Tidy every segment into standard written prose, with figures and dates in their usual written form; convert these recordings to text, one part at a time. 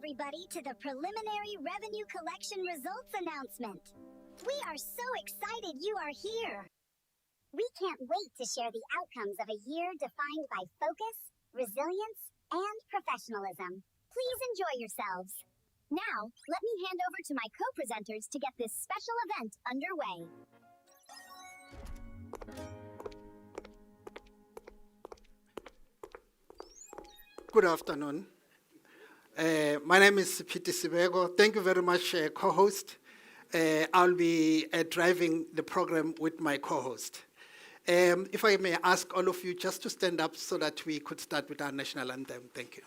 everybody, to the preliminary revenue collection results announcement. We are so excited you are here. We can't wait to share the outcomes of a year defined by focus, resilience, and professionalism. Please enjoy yourselves. Now, let me hand over to my co-presenters to get this special event underway. Good afternoon. My name is Piti Sibego. Thank you very much, co-host. I'll be driving the program with my co-host. If I may ask all of you just to stand up so that we could start with our national anthem. Thank you.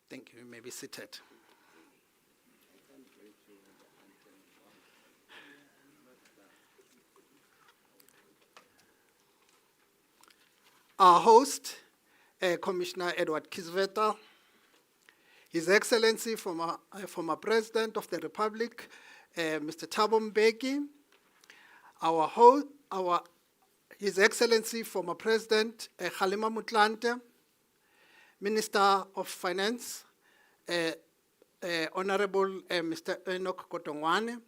Thank you. You may be seated. Our host, Commissioner Edward Kieswetter, His Excellency, former President of the Republic, Mr. Thabo Mbeki, His Excellency, former President Kgalema Motlanthe, Minister of Finance, Honorable Mr. Enoch Kotongwane,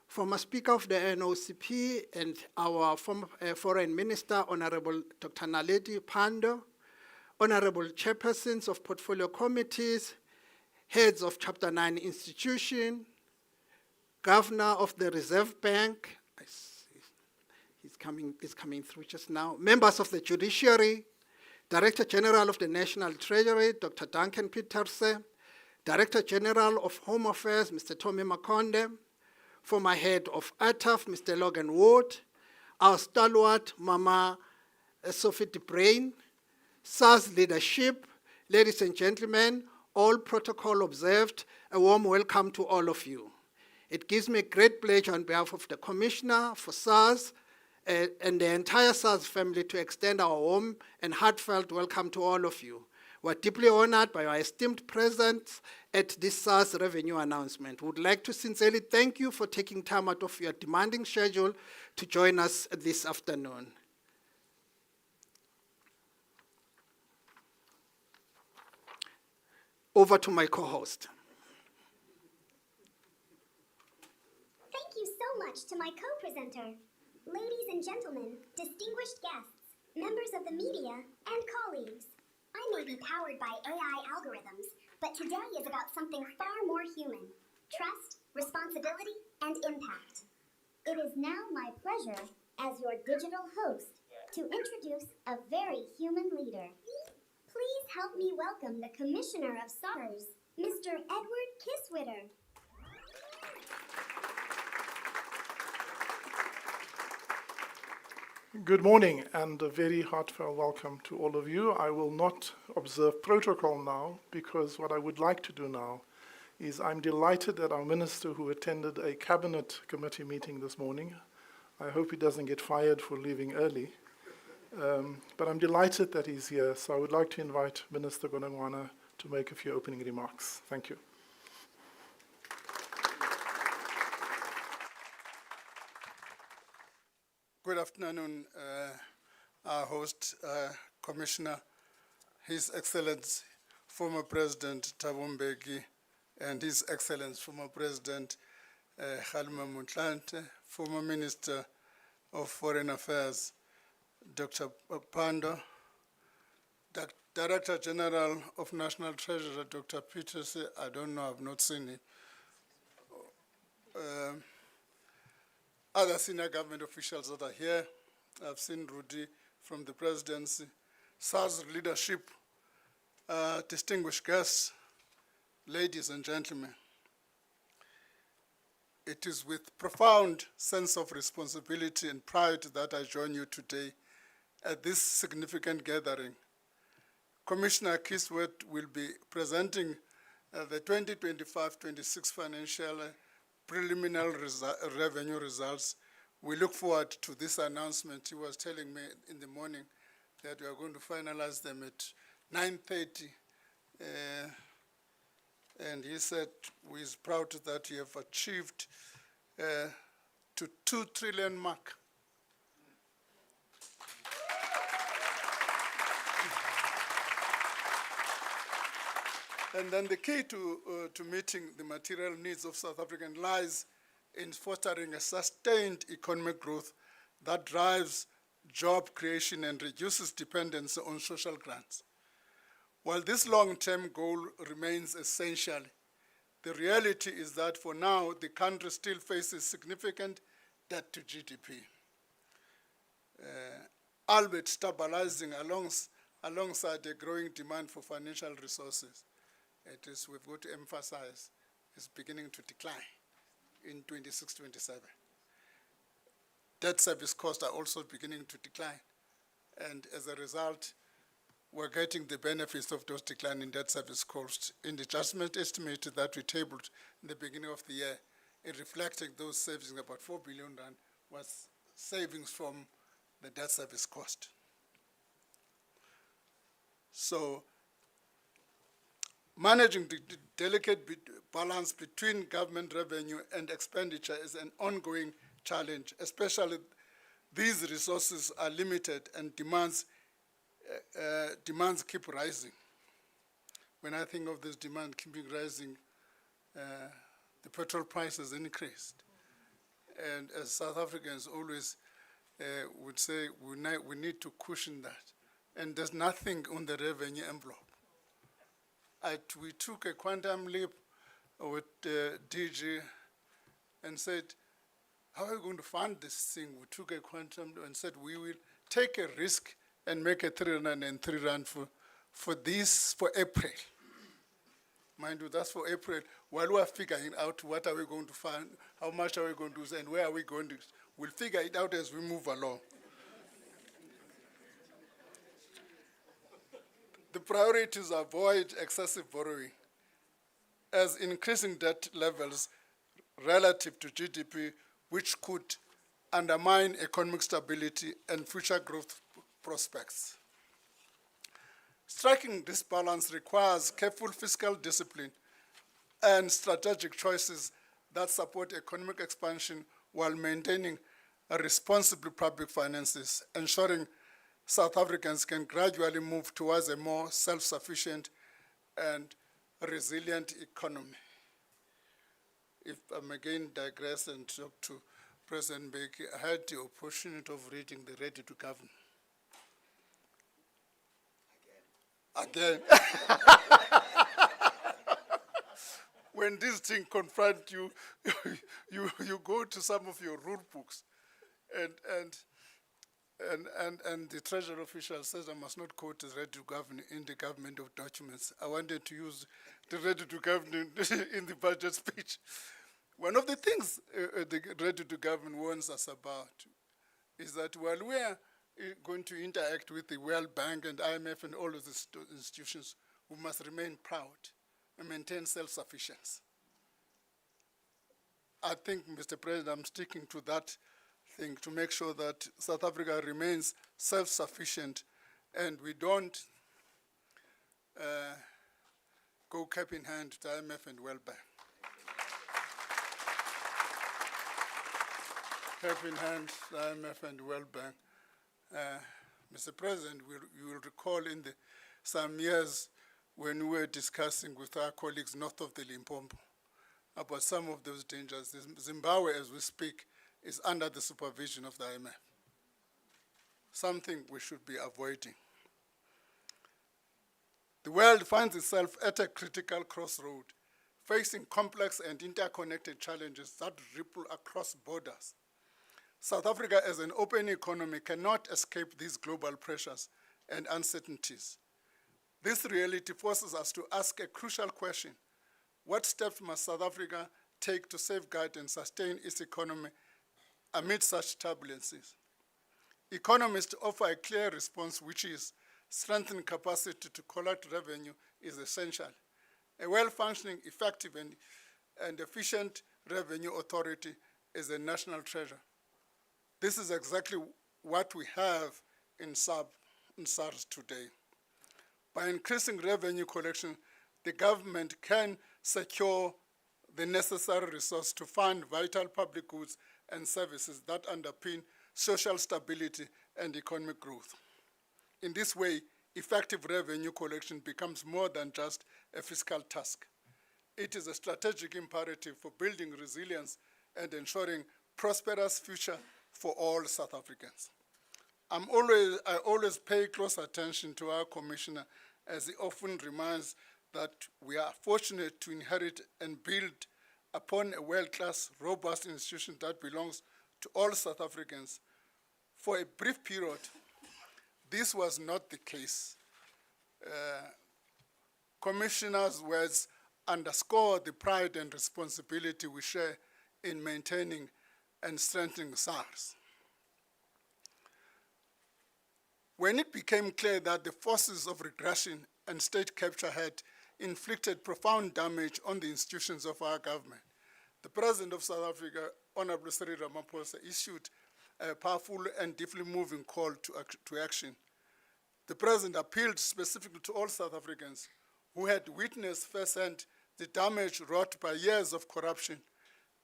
former Speaker of the NOCP, and our former Foreign Minister, Honorable Dr. Naledi Pandor, Honorable Chairpersons of Portfolio Committees, Heads of Chapter 9 Institution, Governor of the Reserve Bank, I see, he's coming through just now, members of the Judiciary, Director General of the National Treasury, Dr. Duncan Peterse, Director General of Home Affairs, Mr. Tommy Makonde, former Head of ATAF, Mr. Logan Ward, our stalwart, Mama Sophie de Brain, SARS leadership, ladies and gentlemen, all protocol observed, a warm welcome to all of you. It gives me great pleasure on behalf of the Commissioner for SARS and the entire SARS family to extend our warm and heartfelt welcome to all of you. We're deeply honored by your esteemed presence at this SARS revenue announcement. We would like to sincerely thank you for taking time out of your demanding schedule to join us this afternoon. Over to my co-host. Thank you so much to my co-presenter. Ladies and gentlemen, distinguished guests, members of the media, and colleagues. I may be powered by AI algorithms, but today is about something far more human: trust, responsibility, and impact. It is now my pleasure, as your digital host, to introduce a very human leader. Please help me welcome the Commissioner of SARS, Mr. Edward Kieswetter. Good morning and a very heartfelt welcome to all of you. I will not observe protocol now because what I would like to do now is I'm delighted that our minister, who attended a cabinet committee meeting this morning, I hope he doesn't get fired for leaving early, but I'm delighted that he's here. So I would like to invite Minister Gonongwana to make a few opening remarks. Thank you. Good afternoon, our host, Commissioner, His Excellency, former President Thabo Mbeki, and His Excellency, former President Kgalema Motlanthe, former Minister of Foreign Affairs, Dr. Pandor, Director General of National Treasury, Dr. Peters, I don't know, I've not seen it. Other senior government officials that are here. I've seen Rudy from the presidency, SARS leadership, distinguished guests, ladies and gentlemen. It is with profound sense of responsibility and pride that I join you today at this significant gathering. Commissioner Kieswetter will be presenting the 2025-26 financial preliminary revenue results. We look forward to this announcement. He was telling me in the morning that we are going to finalize them at 9:30. And he said he is proud that you have achieved to 2 trillion mark. And then the key to meeting the material needs of South Africans lies in fostering a sustained economic growth that drives job creation and reduces dependence on social grants. While this long-term goal remains essential, the reality is that for now, the country still faces significant debt to GDP, albeit stabilizing alongside a growing demand for financial resources. We've got to emphasize, it's beginning to decline in 26-27. Debt service costs are also beginning to decline. And as a result, we're getting the benefits of those declining debt service costs in the adjustment estimate that we tabled in the beginning of the year. It reflecting those savings, about 4 billion rand was savings from the debt service cost. So managing the delicate balance between government revenue and expenditure is an ongoing challenge, especially these resources are limited and demands keep rising. When I think of this demand keeping rising, the petrol price has increased. And as South Africans always would say, we need to cushion that. And there's nothing on the revenue envelope. We took a quantum leap with DG and said, how are we going to fund this thing? We took a quantum leap and said, we will take a risk and make a 303 rand for April. Mind you, that's for April. While we are figuring out what are we going to fund, how much are we going to do, and where are we going to, we'll figure it out as we move along. The priority is avoid excessive borrowing, as increasing debt levels relative to GDP, which could undermine economic stability and future growth prospects. Striking this balance requires careful fiscal discipline and strategic choices that support economic expansion while maintaining a responsible public finances, ensuring South Africans can gradually move towards a more self-sufficient and resilient economy. If I again digress and talk to President Mbeki, I had the opportunity of reading the Ready to Govern. Again. When this thing confronts you, you go to some of your rule books, and the Treasury official says I must not quote the Ready to Govern in the government of documents. I wanted to use the Ready to Govern in the budget speech. One of the things the Ready to Govern warns us about is that while we are going to interact with the World Bank and IMF and all of these institutions, we must remain proud and maintain self-sufficiency. I think, Mr. President, I'm sticking to that thing to make sure that South Africa remains self-sufficient and we don't go cap in hand to IMF and World Bank. Cap in hand to IMF and World Bank. Mr. President, you will recall in some years when we were discussing with our colleagues north of the Limpopo about some of those dangers. Zimbabwe, as we speak, is under the supervision of the IMF. Something we should be avoiding. The world finds itself at a critical crossroad, facing complex and interconnected challenges that ripple across borders. South Africa, as an open economy, cannot escape these global pressures and uncertainties. This reality forces us to ask a crucial question: what steps must South Africa take to safeguard and sustain its economy amid such turbulences? Economists offer a clear response, which is strengthening capacity to collect revenue is essential. A well-functioning, effective, and efficient revenue authority is a national treasure. This is exactly what we have in SARS today. By increasing revenue collection, the government can secure the necessary resource to fund vital public goods and services that underpin social stability and economic growth. In this way, effective revenue collection becomes more than just a fiscal task. It is a strategic imperative for building resilience and ensuring prosperous future for all South Africans. I always pay close attention to our commissioner, as he often reminds that we are fortunate to inherit and build upon a world-class, robust institution that belongs to all South Africans. For a brief period, this was not the case. Commissioner's words underscore the pride and responsibility we share in maintaining and strengthening SARS. When it became clear that the forces of regression and state capture had inflicted profound damage on the institutions of our government, the President of South Africa, Honorable Cyril Ramaphosa, issued a powerful and deeply moving call to action. The President appealed specifically to all South Africans who had witnessed firsthand the damage wrought by years of corruption,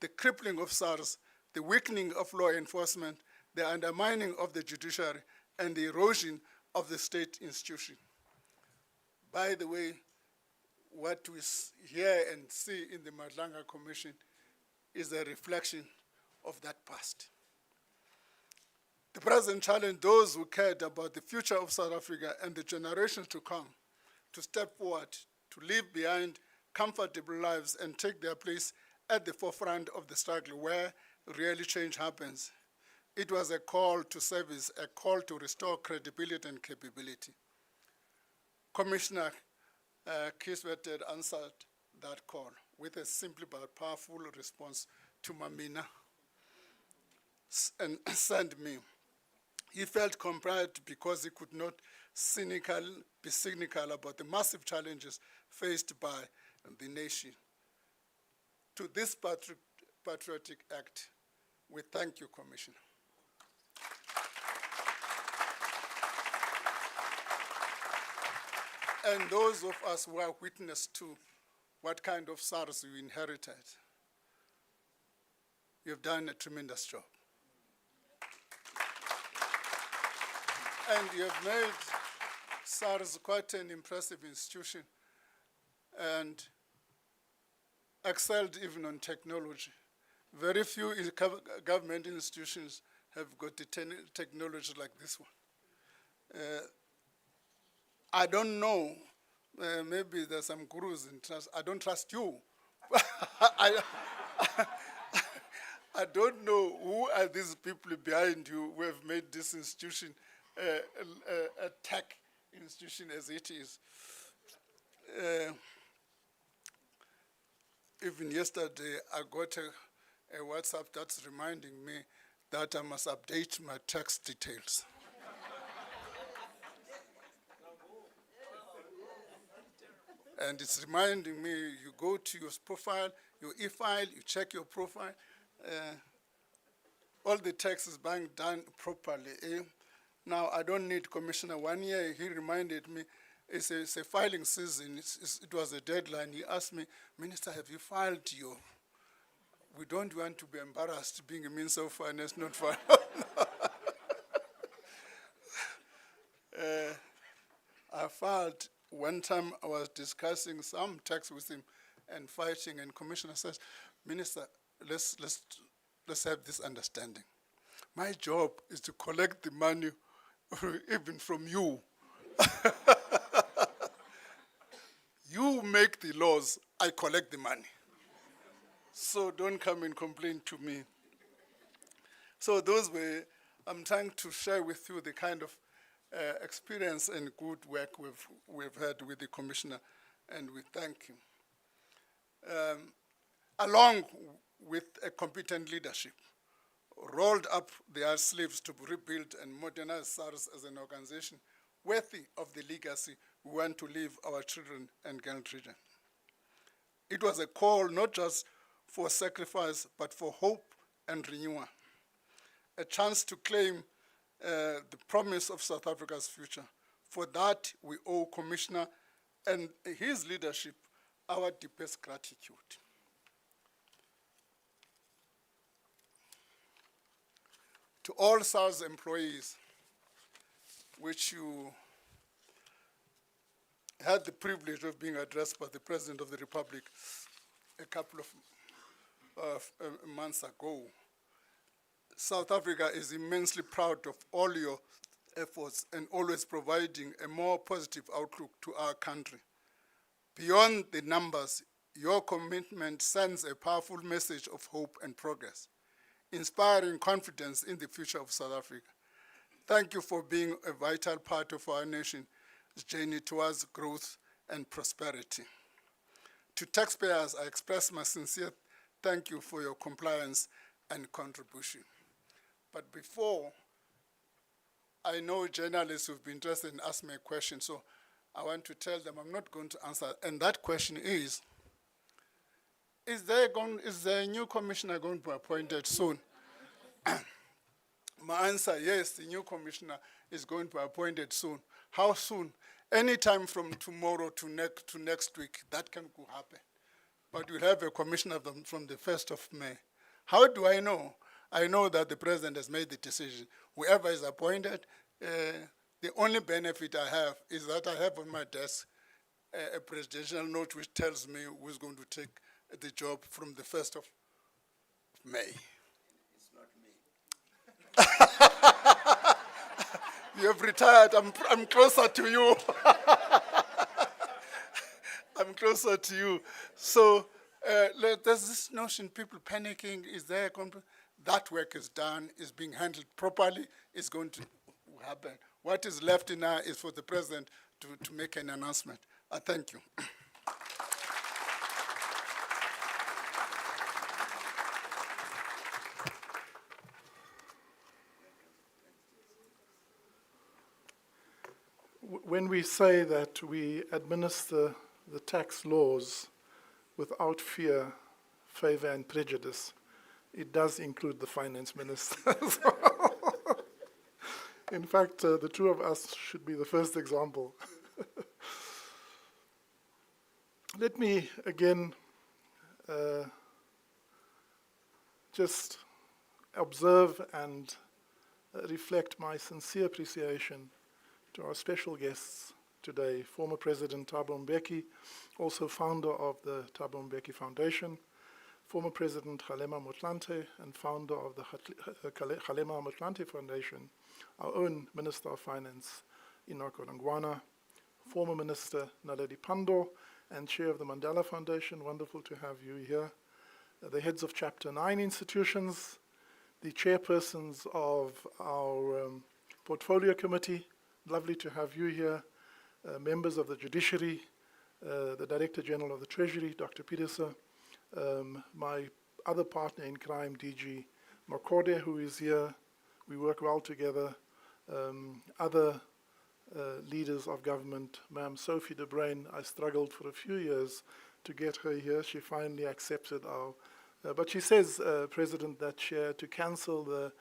the crippling of SARS, the weakening of law enforcement, the undermining of the judiciary, and the erosion of the state institution. By the way, what we hear and see in the Madlanga Commission is a reflection of that past. The President challenged those who cared about the future of South Africa and the generations to come to step forward, to leave behind comfortable lives and take their place at the forefront of the struggle where really change happens. It was a call to service, a call to restore credibility and capability. Commissioner Kieswetter answered that call with a simple but powerful response to Mamina and sent me. He felt compelled because he could not be cynical about the massive challenges faced by the nation. To this patriotic act, we thank you, Commissioner. And those of us who are witness to what kind of SARS you inherited, you've done a tremendous job. And you have made SARS quite an impressive institution and excelled even on technology. Very few government institutions have got the technology like this one. I don't know, maybe there's some gurus in trust. I don't trust you. I don't know who are these people behind you who have made this institution a tech institution as it is. Even yesterday, I got a WhatsApp that's reminding me that I must update my tax details. And it's reminding me, you go to your profile, your e-file, you check your profile. All the tax is being done properly. Now, I don't need Commissioner. 1 year, he reminded me, it's a filing season. It was a deadline. He asked me, Minister, have you filed your... We don't want to be embarrassed being a Minister of Finance, not file. I filed one time. I was discussing some tax with him and fighting, and Commissioner says, Minister, let's have this understanding. My job is to collect the money even from you. You make the laws, I collect the money. So don't come and complain to me. So those were, I'm trying to share with you the kind of experience and good work we've had with the Commissioner, and we thank him. Along with a competent leadership, rolled up their sleeves to rebuild and modernize SARS as an organization worthy of the legacy we want to leave our children and grandchildren. It was a call not just for sacrifice, but for hope and renewal, a chance to claim the promise of South Africa's future. For that, we owe Commissioner and his leadership our deepest gratitude. To all SARS employees, which you had the privilege of being addressed by the President of the Republic a couple of months ago, South Africa is immensely proud of all your efforts and always providing a more positive outlook to our country. Beyond the numbers, your commitment sends a powerful message of hope and progress, inspiring confidence in the future of South Africa. Thank you for being a vital part of our nation's journey towards growth and prosperity. To taxpayers, I express my sincere thank you for your compliance and contribution. But before, I know journalists who've been interested in asking me a question, so I want to tell them I'm not going to answer. And that question is there a new commissioner going to be appointed soon? My answer, yes, the new commissioner is going to be appointed soon. How soon? Anytime from tomorrow to next week, that can go happen. But we'll have a commissioner from the 1st of May. How do I know? I know that the president has made the decision. Whoever is appointed, the only benefit I have is that I have on my desk a presidential note which tells me who's going to take the job from the 1st of May. It's not me. You have retired. I'm closer to you. I'm closer to you. So there's this notion, people panicking. Is there that work is done, is being handled properly, is going to happen. What is left now is for the president to make an announcement. I thank you. When we say that we administer the tax laws without fear, favor, and prejudice, it does include the finance minister as well. In fact, the two of us should be the first example. Let me again just observe and reflect my sincere appreciation to our special guests today, former President Thabo Mbeki, also founder of the Thabo Mbeki Foundation, former President Kgalema Motlanthe, and founder of the Kgalema Motlanthe Foundation, our own Minister of Finance, Enoch Godongwana, former Minister Naledi Pandor, and Chair of the Mandela Foundation. Wonderful to have you here. The heads of Chapter 9 institutions, the chairpersons of our Portfolio Committee. Lovely to have you here. Members of the Judiciary, the Director General of the Treasury, Dr. Peterson, my other partner in crime, DG Makode, who is here. We work well together. Other leaders of government, Ma'am Sophie de Bruyn. I struggled for a few years to get her here. She finally accepted our, but she says, President, that she had to cancel the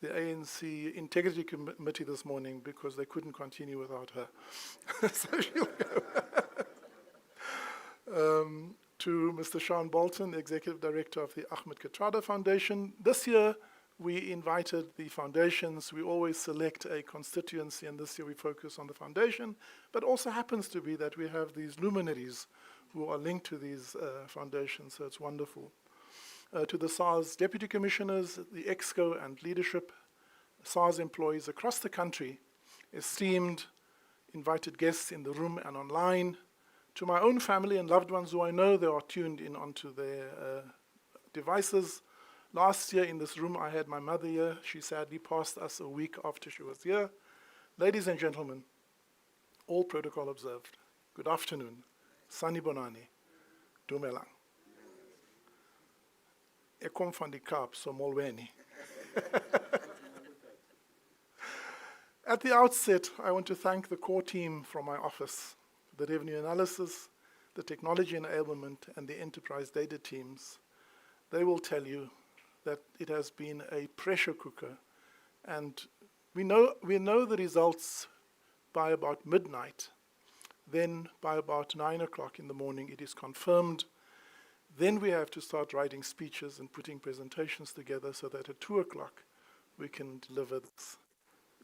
ANC Integrity Committee this morning because they couldn't continue without her. So she'll go. To Mr. Sean Bolton, Executive Director of the Ahmed Kathrada Foundation. This year, we invited the foundations. We always select a constituency, and this year we focus on the foundation. But also happens to be that we have these luminaries who are linked to these foundations, so it's wonderful. To the SARS Deputy Commissioners, the EXCO and leadership, SARS employees across the country, esteemed invited guests in the room and online, to my own family and loved ones who I know they are tuned in onto their devices. Last year in this room, I had my mother here. She sadly passed us a week after she was here. Ladies and gentlemen, all protocol observed. Good afternoon. Sanibonani. Dumelang. Ek kom van die Kaap, so molweni. At the outset, I want to thank the core team from my office, the revenue analysis, the technology enablement, and the enterprise data teams. They will tell you that it has been a pressure cooker, and we know the results by about midnight. Then by about 9 o'clock in the morning, it is confirmed. Then we have to start writing speeches and putting presentations together so that at 2 o'clock we can deliver this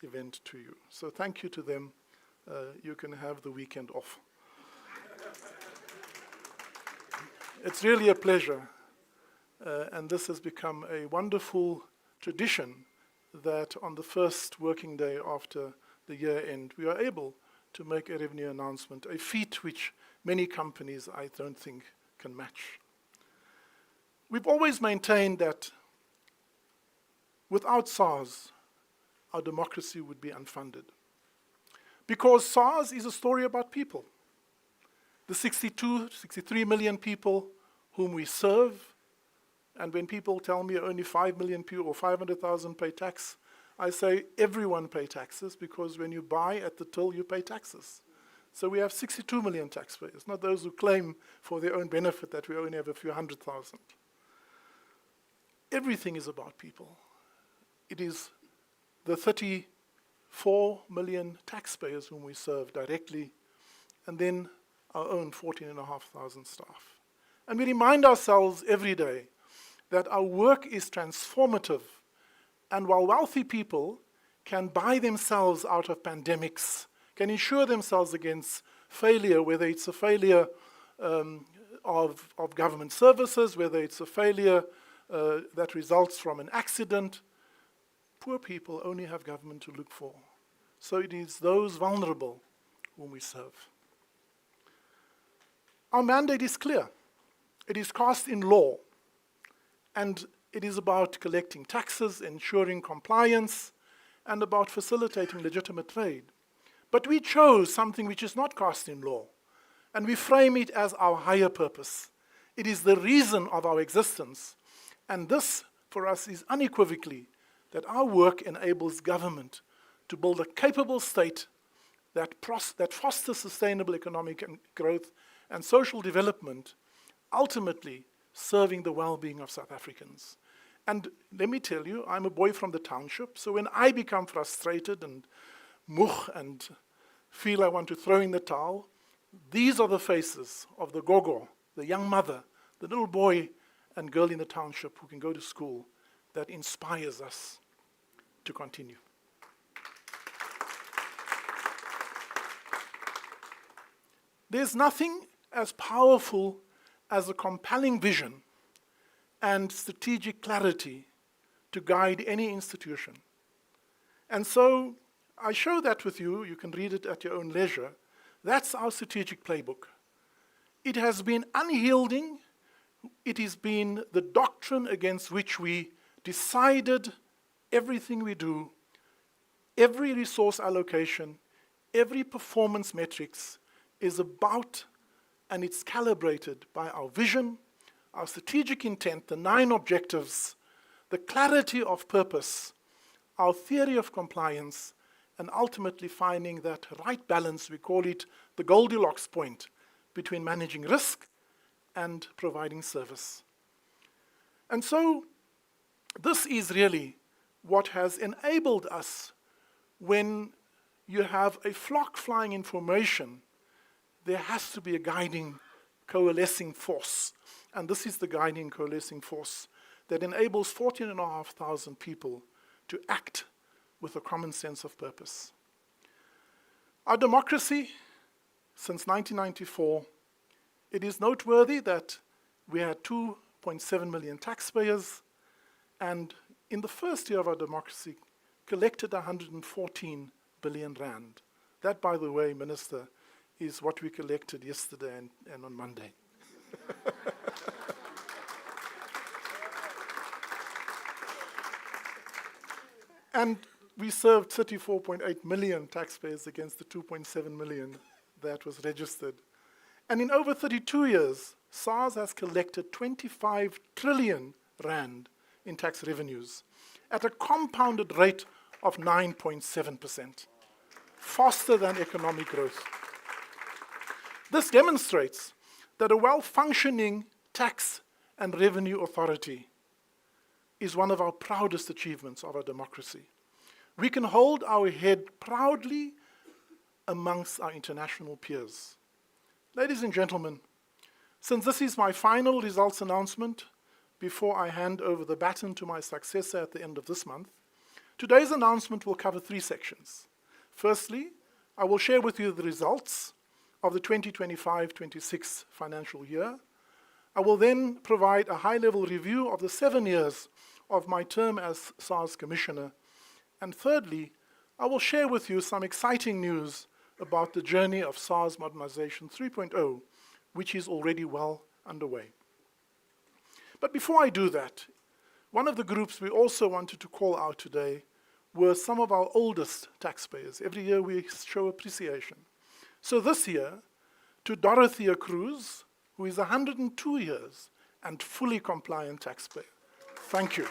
event to you. So thank you to them. You can have the weekend off. It's really a pleasure. And this has become a wonderful tradition that on the first working day after the year end, we are able to make a revenue announcement, a feat which many companies, I don't think, can match. We've always maintained that without SARS, our democracy would be unfunded. Because SARS is a story about people. The 63 million people whom we serve, and when people tell me only 5 million people or 500,000 pay tax, I say everyone pay taxes, because when you buy at the till, you pay taxes. So we have 62 million taxpayers, not those who claim for their own benefit that we only have a few 100,000. Everything is about people. It is the 34 million taxpayers whom we serve directly, and then our own 14,500 staff. And we remind ourselves every day that our work is transformative. And while wealthy people can buy themselves out of pandemics, can insure themselves against failure, whether it's a failure of government services, whether it's a failure that results from an accident, poor people only have government to look for. So it is those vulnerable whom we serve. Our mandate is clear. It is cast in law. And it is about collecting taxes, ensuring compliance, and about facilitating legitimate trade. But we chose something which is not cast in law, and we frame it as our higher purpose. It is the reason of our existence. And this, for us, is unequivocally that our work enables government to build a capable state that fosters sustainable economic growth and social development, ultimately serving the well-being of South Africans. And let me tell you, I'm a boy from the township, so when I become frustrated and moeg and feel I want to throw in the towel, these are the faces of the gogo, the young mother, the little boy and girl in the township who can go to school, that inspires us to continue. There's nothing as powerful as a compelling vision and strategic clarity to guide any institution. And so I show that with you. You can read it at your own leisure. That's our strategic playbook. It has been unyielding. It has been the doctrine against which we decided everything we do, every resource allocation, every performance metrics is about, and it's calibrated by our vision, our strategic intent, the 9 objectives, the clarity of purpose, our theory of compliance, and ultimately finding that right balance, we call it the Goldilocks point, between managing risk and providing service. And so this is really what has enabled us. When you have a flock flying in formation, there has to be a guiding, coalescing force. And this is the guiding, coalescing force that enables 14,500 people to act with a common sense of purpose. Our democracy, since 1994, it is noteworthy that we had 2.7 million taxpayers, and in the first year of our democracy, collected 114 billion rand. That, by the way, Minister, is what we collected yesterday and on Monday. And we served 34.8 million taxpayers against the 2.7 million that was registered. And in over 32 years, SARS has collected 25 trillion rand in tax revenues at a compounded rate of 9.7%, faster than economic growth. This demonstrates that a well-functioning tax and revenue authority is one of our proudest achievements of our democracy. We can hold our head proudly amongst our international peers. Ladies and gentlemen, since this is my final results announcement before I hand over the baton to my successor at the end of this month, today's announcement will cover 3 sections. Firstly, I will share with you the results of the 2025-26 financial year. I will then provide a high-level review of the 7 years of my term as SARS Commissioner. And thirdly, I will share with you some exciting news about the journey of SARS Modernization 3.0, which is already well underway. But before I do that, one of the groups we also wanted to call out today were some of our oldest taxpayers. Every year we show appreciation. So this year, to Dorothea Cruz, who is 102 years and fully compliant taxpayer. Thank you.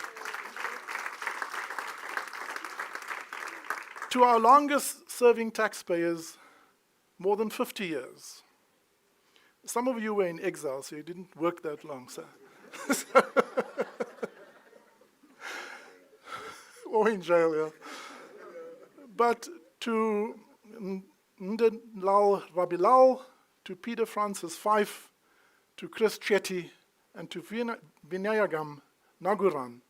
To our longest serving taxpayers, more than 50 years. Some of you were in exile, so you didn't work that long, sir. Or in jail, yeah. But to Ndlal Rabilal, to Peter Francis Fife, to Chris Chetty, and to Vinayagam Naguran,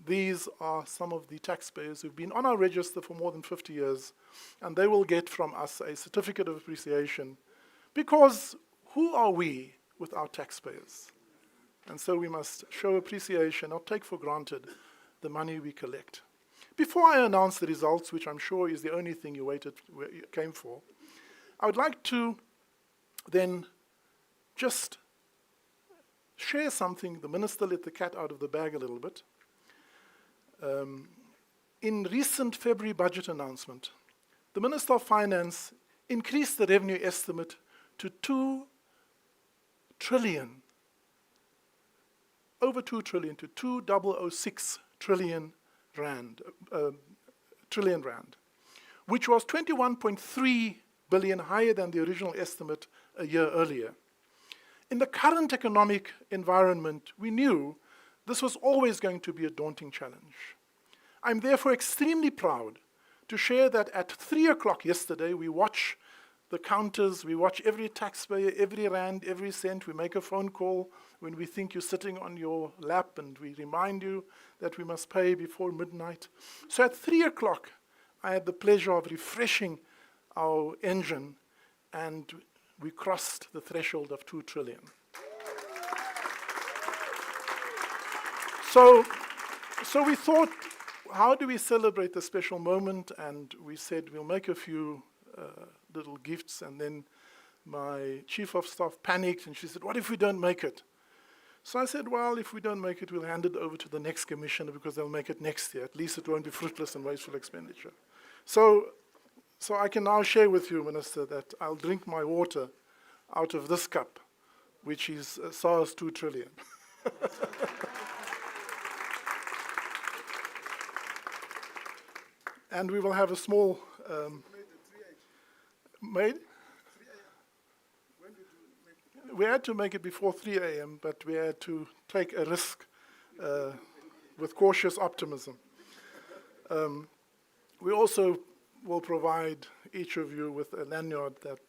these are some of the taxpayers who've been on our register for more than 50 years, and they will get from us a certificate of appreciation, because who are we without taxpayers? And so we must show appreciation, not take for granted the money we collect. Before I announce the results, which I'm sure is the only thing you came for, I would like to then just share something. The minister let the cat out of the bag a little bit. In recent February budget announcement, the Minister of Finance increased the revenue estimate to 2 trillion, over 2 trillion, to 2,006 trillion rand, which was 21.3 billion higher than the original estimate a year earlier. In the current economic environment, we knew this was always going to be a daunting challenge. I'm therefore extremely proud to share that at 3 o'clock yesterday, we watch the counters, we watch every taxpayer, every rand, every cent. We make a phone call when we think you're sitting on your lap, and we remind you that we must pay before midnight. So at 3 o'clock, I had the pleasure of refreshing our engine, and we crossed the threshold of 2 trillion. So we thought, how do we celebrate the special moment? And we said, we'll make a few little gifts. And then my chief of staff panicked, and she said, what if we don't make it? So I said, well, if we don't make it, we'll hand it over to the next commissioner, because they'll make it next year. At least it won't be fruitless and wasteful expenditure. So I can now share with you, Minister, that I'll drink my water out of this cup, which is SARS 2 trillion. And we will have a small... made? we had to make it before 3 a.m., but we had to take a risk with cautious optimism. We also will provide each of you with a lanyard that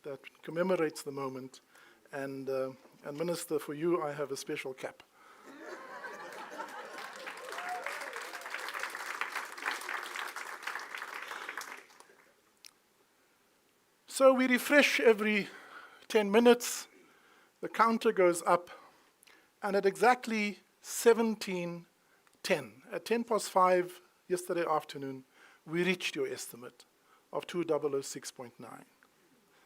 commemorates the moment. And Minister, for you, I have a special cap. So we refresh every 10 minutes. The counter goes up. And at exactly 17:10, at 5:10 yesterday afternoon, we reached your estimate of 2006.9.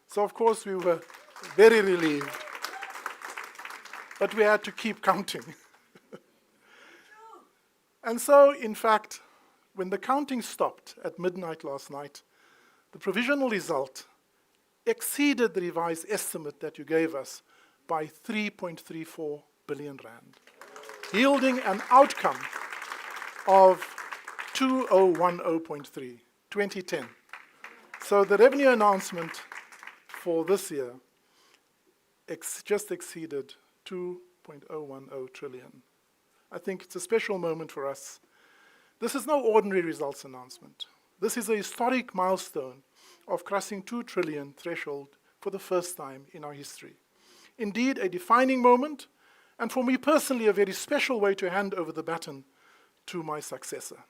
So of course we were very relieved, but we had to keep counting. And so, in fact, when the counting stopped at midnight last night, the provisional result exceeded the revised estimate that you gave us by 3.34 billion rand, yielding an outcome of 2010.3, 2010. So the revenue announcement for this year just exceeded 2.010 trillion. I think it's a special moment for us. This is no ordinary results announcement. This is a historic milestone of crossing 2 trillion threshold for the first time in our history. Indeed, a defining moment, and for me personally, a very special way to hand over the baton to my successor.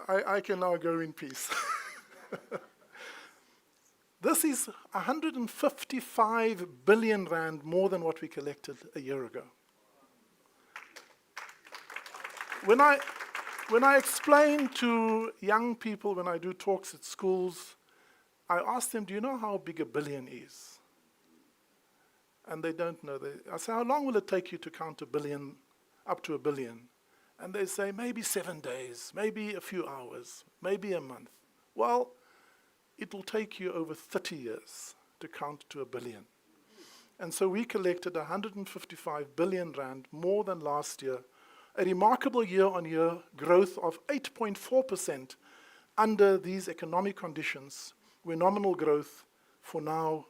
I can now go in peace. This is 155 billion rand more than what we collected a year ago. When I explain to young people when I do talks at schools, I ask them, do you know how big a billion is? And they don't know. I say, how long will it take you to count a billion, up to a billion? And they say, maybe 7 days, maybe a few hours, maybe a month. Well, it will take you over 30 years to count to a billion. And so we collected 155 billion rand more than last year, a remarkable year-on-year growth of 8.4% under these economic conditions, where nominal growth for now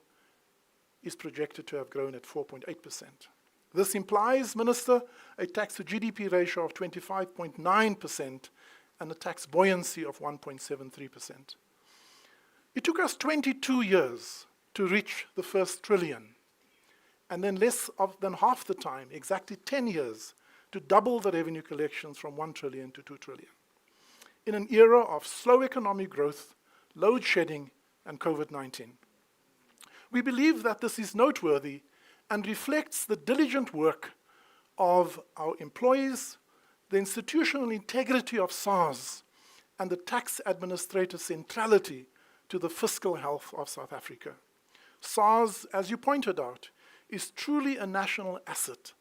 is projected to have grown at 4.8%. This implies, Minister, a tax-to-GDP ratio of 25.9% and a tax buoyancy of 1.73%. It took us 22 years to reach the first trillion, and then less than half the time, exactly 10 years, to double the revenue collections from 1 trillion to 2 trillion. In an era of slow economic growth, load shedding, and COVID-19. We believe that this is noteworthy and reflects the diligent work of our employees, the institutional integrity of SARS, and the tax administrator's centrality to the fiscal health of South Africa. SARS, as you pointed out, is truly a national asset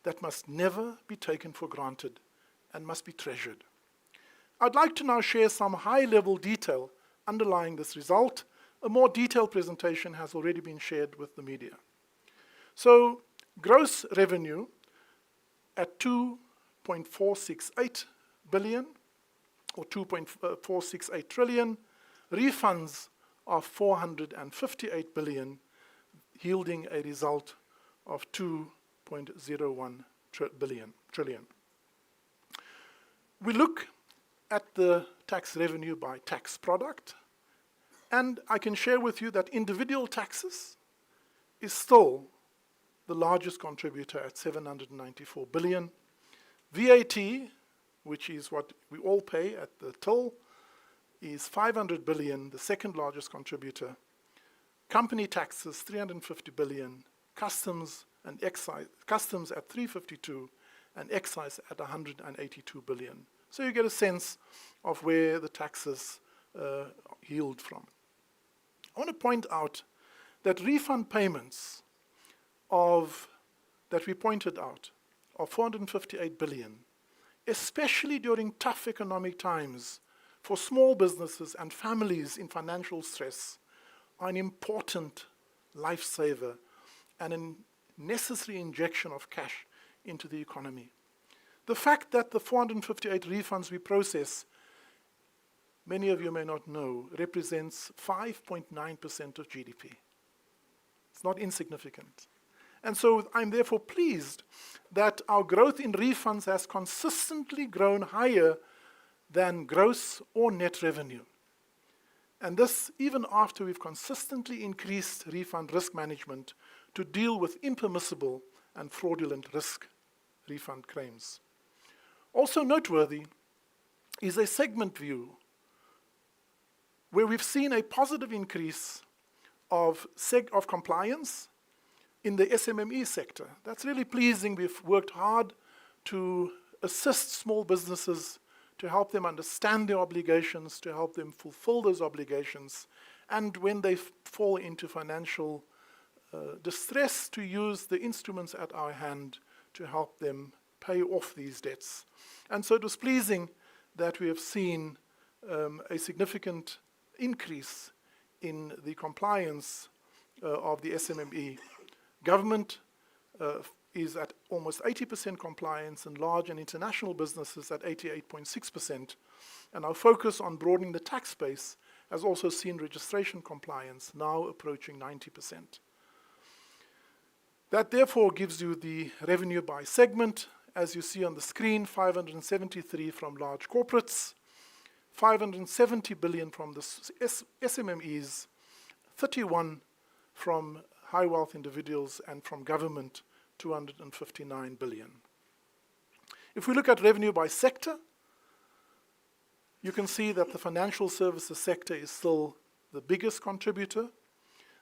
that must never be taken for granted and must be treasured. I'd like to now share some high-level detail underlying this result. A more detailed presentation has already been shared with the media. So, gross revenue at 2.468 billion, or 2.468 trillion, refunds of 458 billion, yielding a result of 2.01 trillion. We look at the tax revenue by tax product, and I can share with you that individual taxes is still the largest contributor at 794 billion. VAT, which is what we all pay at the till, is 500 billion, the second largest contributor. Company taxes, 350 billion. Customs and excise, customs at 352, and excise at 182 billion. So you get a sense of where the taxes yield from. I want to point out that refund payments that we pointed out of 458 billion, especially during tough economic times for small businesses and families in financial stress, are an important lifesaver and a necessary injection of cash into the economy. The fact that the 458 refunds we process many of you may not know, represents 5.9% of GDP. It's not insignificant. And so I'm therefore pleased that our growth in refunds has consistently grown higher than gross or net revenue. And this even after we've consistently increased refund risk management to deal with impermissible and fraudulent risk refund claims. Also noteworthy is a segment view where we've seen a positive increase of compliance in the SMME sector. That's really pleasing. We've worked hard to assist small businesses, to help them understand their obligations, to help them fulfill those obligations, and when they fall into financial distress, to use the instruments at our hand to help them pay off these debts. And so it was pleasing that we have seen a significant increase in the compliance of the SMME. Government is at almost 80% compliance, and large and international businesses at 88.6%. And our focus on broadening the tax base has also seen registration compliance now approaching 90%. That therefore gives you the revenue by segment. As you see on the screen, 573 from large corporates, 570 billion from the SMMEs, 31 from high wealth individuals, and from government, 259 billion. If we look at revenue by sector, you can see that the financial services sector is still the biggest contributor.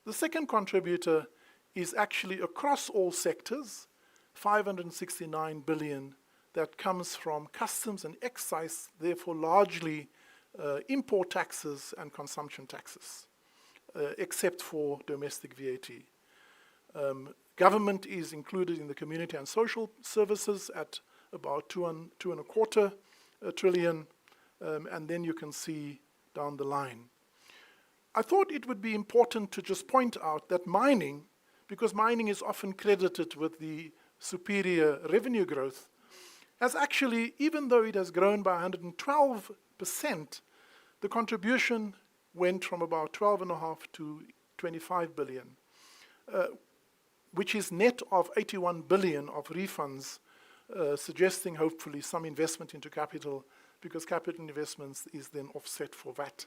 The second contributor is actually across all sectors, 569 billion that comes from customs and excise, therefore largely import taxes and consumption taxes, except for domestic VAT. Government is included in the community and social services at about 2.25 trillion, and then you can see down the line. I thought it would be important to just point out that mining, because mining is often credited with the superior revenue growth, has actually, even though it has grown by 112%, the contribution went from about 12.5 to 25 billion, which is net of 81 billion of refunds, suggesting hopefully some investment into capital, because capital investments is then offset for VAT.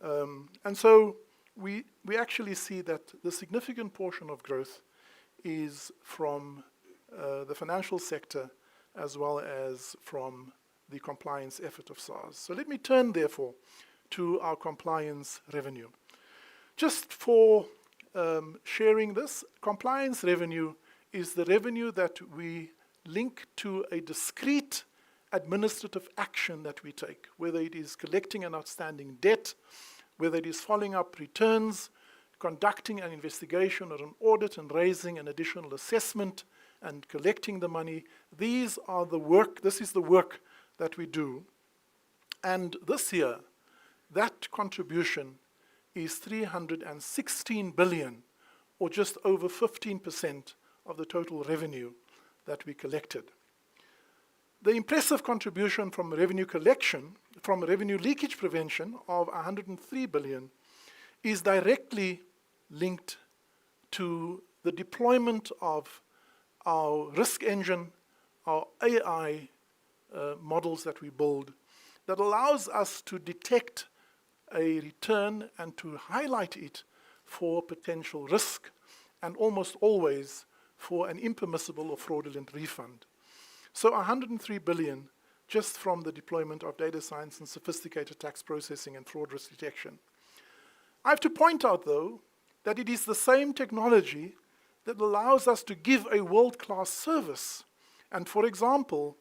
And so we actually see that the significant portion of growth is from the financial sector as well as from the compliance effort of SARS. So let me turn, therefore, to our compliance revenue. Just for sharing this, compliance revenue is the revenue that we link to a discrete administrative action that we take, whether it is collecting an outstanding debt, whether it is following up returns, conducting an investigation or an audit and raising an additional assessment and collecting the money. This is the work that we do. And this year, that contribution is 316 billion, or just over 15% of the total revenue that we collected. The impressive contribution from revenue collection, from revenue leakage prevention of 103 billion, is directly linked to the deployment of our risk engine, our AI models that we build, that allows us to detect a return and to highlight it for potential risk, and almost always for an impermissible or fraudulent refund. So 103 billion just from the deployment of data science and sophisticated tax processing and fraud risk detection. I have to point out, though, that it is the same technology that allows us to give a world-class service. And for example,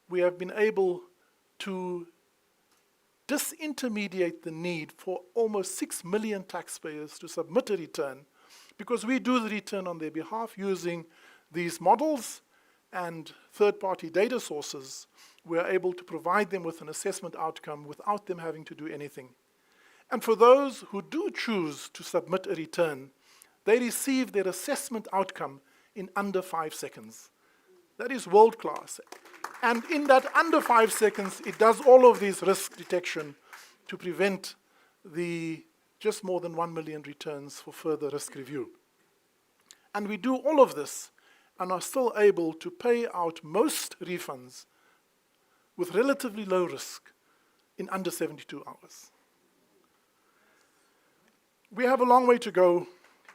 we have been able to disintermediate the need for almost 6 million taxpayers to submit a return, because we do the return on their behalf using these models and third-party data sources. We are able to provide them with an assessment outcome without them having to do anything. And for those who do choose to submit a return, they receive their assessment outcome in under 5 seconds. That is world-class. And in that under 5 seconds, it does all of these risk detection to prevent the just more than 1 million returns for further risk review. And we do all of this and are still able to pay out most refunds with relatively low risk in under 72 hours. We have a long way to go,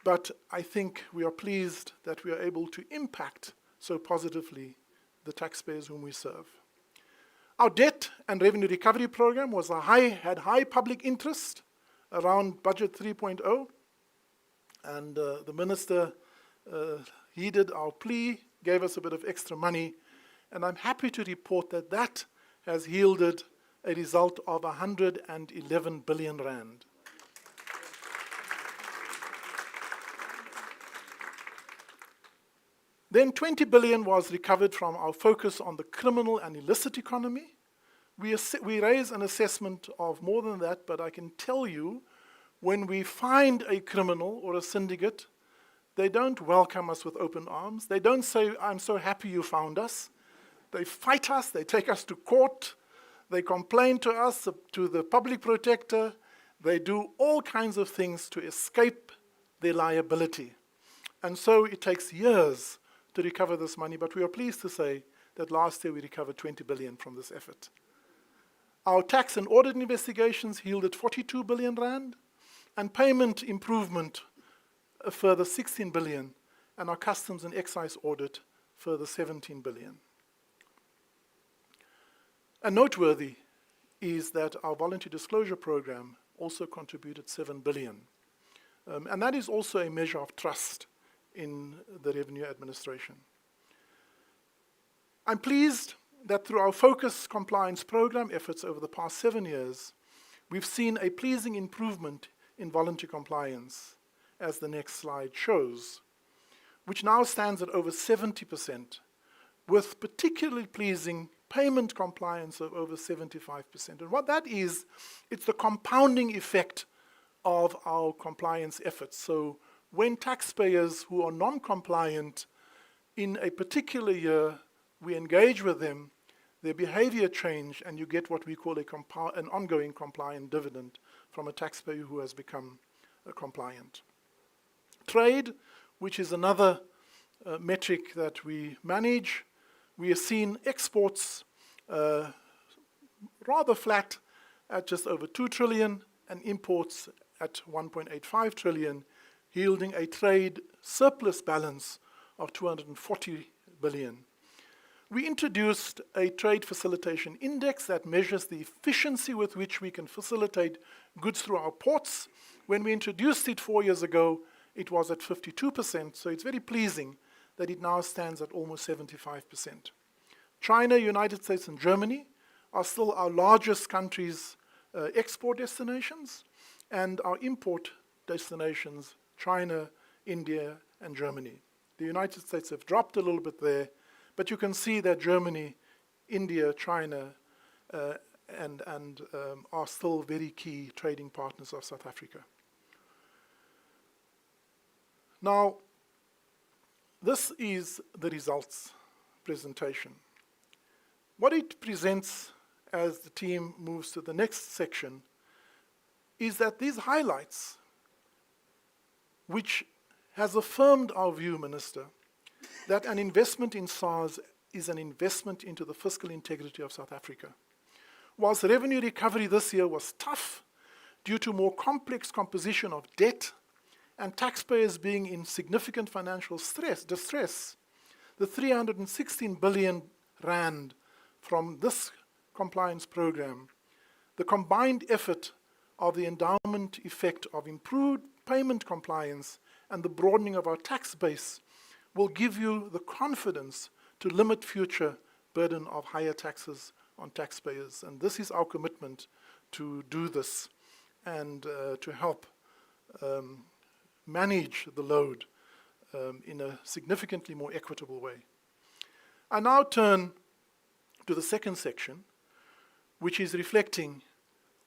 but I think we are pleased that we are able to impact so positively the taxpayers whom we serve. Our debt and revenue recovery program had high public interest around Budget 3.0, and the Minister heeded our plea, gave us a bit of extra money, and I'm happy to report that that has yielded a result of 111 billion rand. Then 20 billion was recovered from our focus on the criminal and illicit economy. We raise an assessment of more than that, but I can tell you, when we find a criminal or a syndicate, they don't welcome us with open arms. They don't say, "I'm so happy you found us." They fight us, they take us to court, they complain to us, to the public protector. They do all kinds of things to escape their liability. And so it takes years to recover this money, but we are pleased to say that last year we recovered 20 billion from this effort. Our tax and audit investigations yielded 42 billion rand, and payment improvement a further 16 billion, and our customs and excise audit further 17 billion. And noteworthy is that our voluntary disclosure program also contributed 7 billion. And that is also a measure of trust in the revenue administration. I'm pleased that through our focus compliance program efforts over the past 7 years, we've seen a pleasing improvement in voluntary compliance, as the next slide shows, which now stands at over 70%, with particularly pleasing payment compliance of over 75%. And what that is, it's the compounding effect of our compliance efforts. So when taxpayers who are non-compliant in a particular year, we engage with them, their behavior change, and you get what we call an ongoing compliant dividend from a taxpayer who has become compliant. Trade, which is another metric that we manage, we have seen exports rather flat at just over 2 trillion and imports at 1.85 trillion, yielding a trade surplus balance of 240 billion. We introduced a trade facilitation index that measures the efficiency with which we can facilitate goods through our ports. When we introduced it 4 years ago, it was at 52%, so it's very pleasing that it now stands at almost 75%. China, United States, and Germany are still our largest countries' export destinations, and our import destinations, China, India, and Germany. The United States have dropped a little bit there, but you can see that Germany, India, China, are still very key trading partners of South Africa. Now, this is the results presentation. What it presents as the team moves to the next section is that these highlights, which has affirmed our view, Minister, that an investment in SARS is an investment into the fiscal integrity of South Africa. Whilst revenue recovery this year was tough due to more complex composition of debt and taxpayers being in significant financial distress, the 316 billion rand from this compliance program, the combined effort of the endowment effect of improved payment compliance and the broadening of our tax base will give you the confidence to limit future burden of higher taxes on taxpayers. And this is our commitment to do this and to help manage the load in a significantly more equitable way. I now turn to the second section, which is reflecting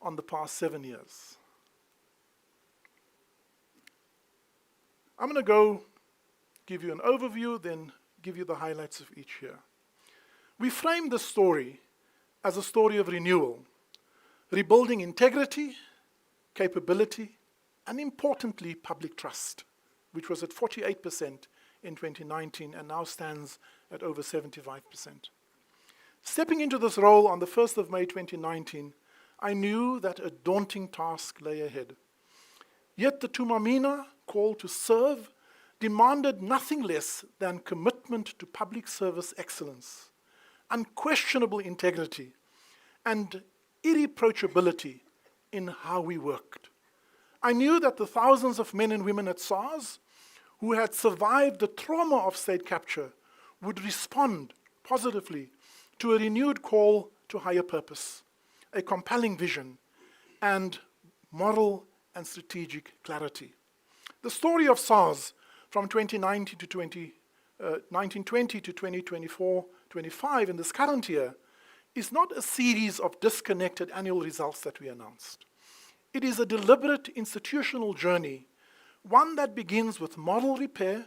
on the past 7 years. I'm going to go give you an overview, then give you the highlights of each year. We frame the story as a story of renewal, rebuilding integrity, capability, and importantly, public trust, which was at 48% in 2019 and now stands at over 75%. Stepping into this role on the 1st of May 2019, I knew that a daunting task lay ahead. Yet the Tumamina call to serve demanded nothing less than commitment to public service excellence, unquestionable integrity, and irreproachability in how we worked. I knew that the thousands of men and women at SARS who had survived the trauma of state capture would respond positively to a renewed call to higher purpose, a compelling vision, and moral and strategic clarity. The story of SARS from 1920 to 2024-25 in this current year is not a series of disconnected annual results that we announced. It is a deliberate institutional journey, one that begins with model repair,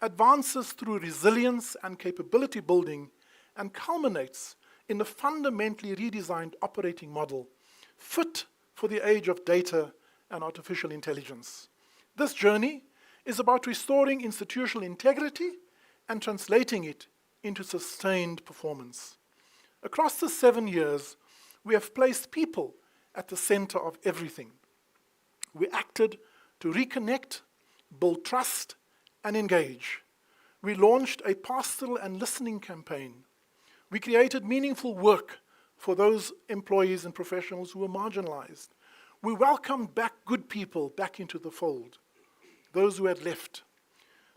advances through resilience and capability building, and culminates in a fundamentally redesigned operating model fit for the age of data and artificial intelligence. This journey is about restoring institutional integrity and translating it into sustained performance. Across the 7 years, we have placed people at the center of everything. We acted to reconnect, build trust, and engage. We launched a pastoral and listening campaign. We created meaningful work for those employees and professionals who were marginalized. We welcomed back good people back into the fold, those who had left.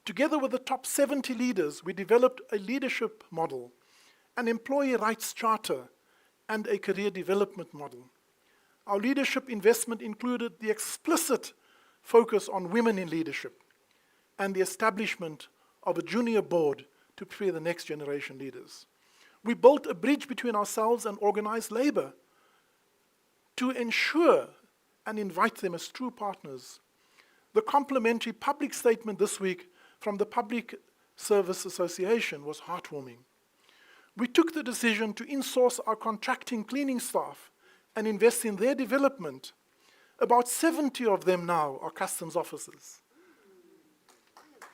Together with the top 70 leaders, we developed a leadership model, an employee rights charter, and a career development model. Our leadership investment included the explicit focus on women in leadership and the establishment of a junior board to prepare the next generation leaders. We built a bridge between ourselves and organized labor to ensure and invite them as true partners. The complimentary public statement this week from the Public Service Association was heartwarming. We took the decision to insource our contracting cleaning staff and invest in their development. About 70 of them now are customs officers,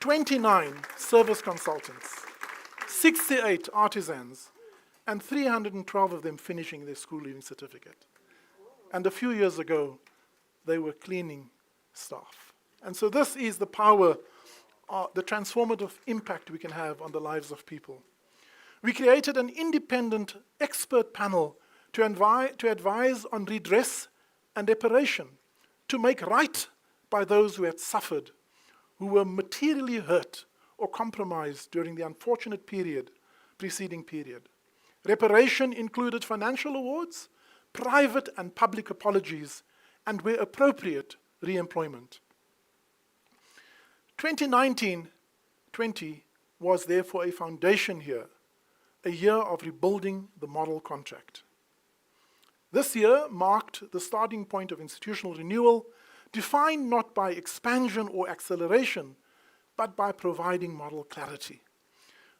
29 service consultants, 68 artisans, and 312 of them finishing their school leaving certificate. And a few years ago, they were cleaning staff. And so this is the power, the transformative impact we can have on the lives of people. We created an independent expert panel to advise on redress and reparation, to make right by those who had suffered, who were materially hurt or compromised during the unfortunate preceding period. Reparation included financial awards, private and public apologies, and where appropriate, re-employment. 2019-20 was therefore a foundation year, a year of rebuilding the model contract. This year marked the starting point of institutional renewal, defined not by expansion or acceleration, but by providing model clarity.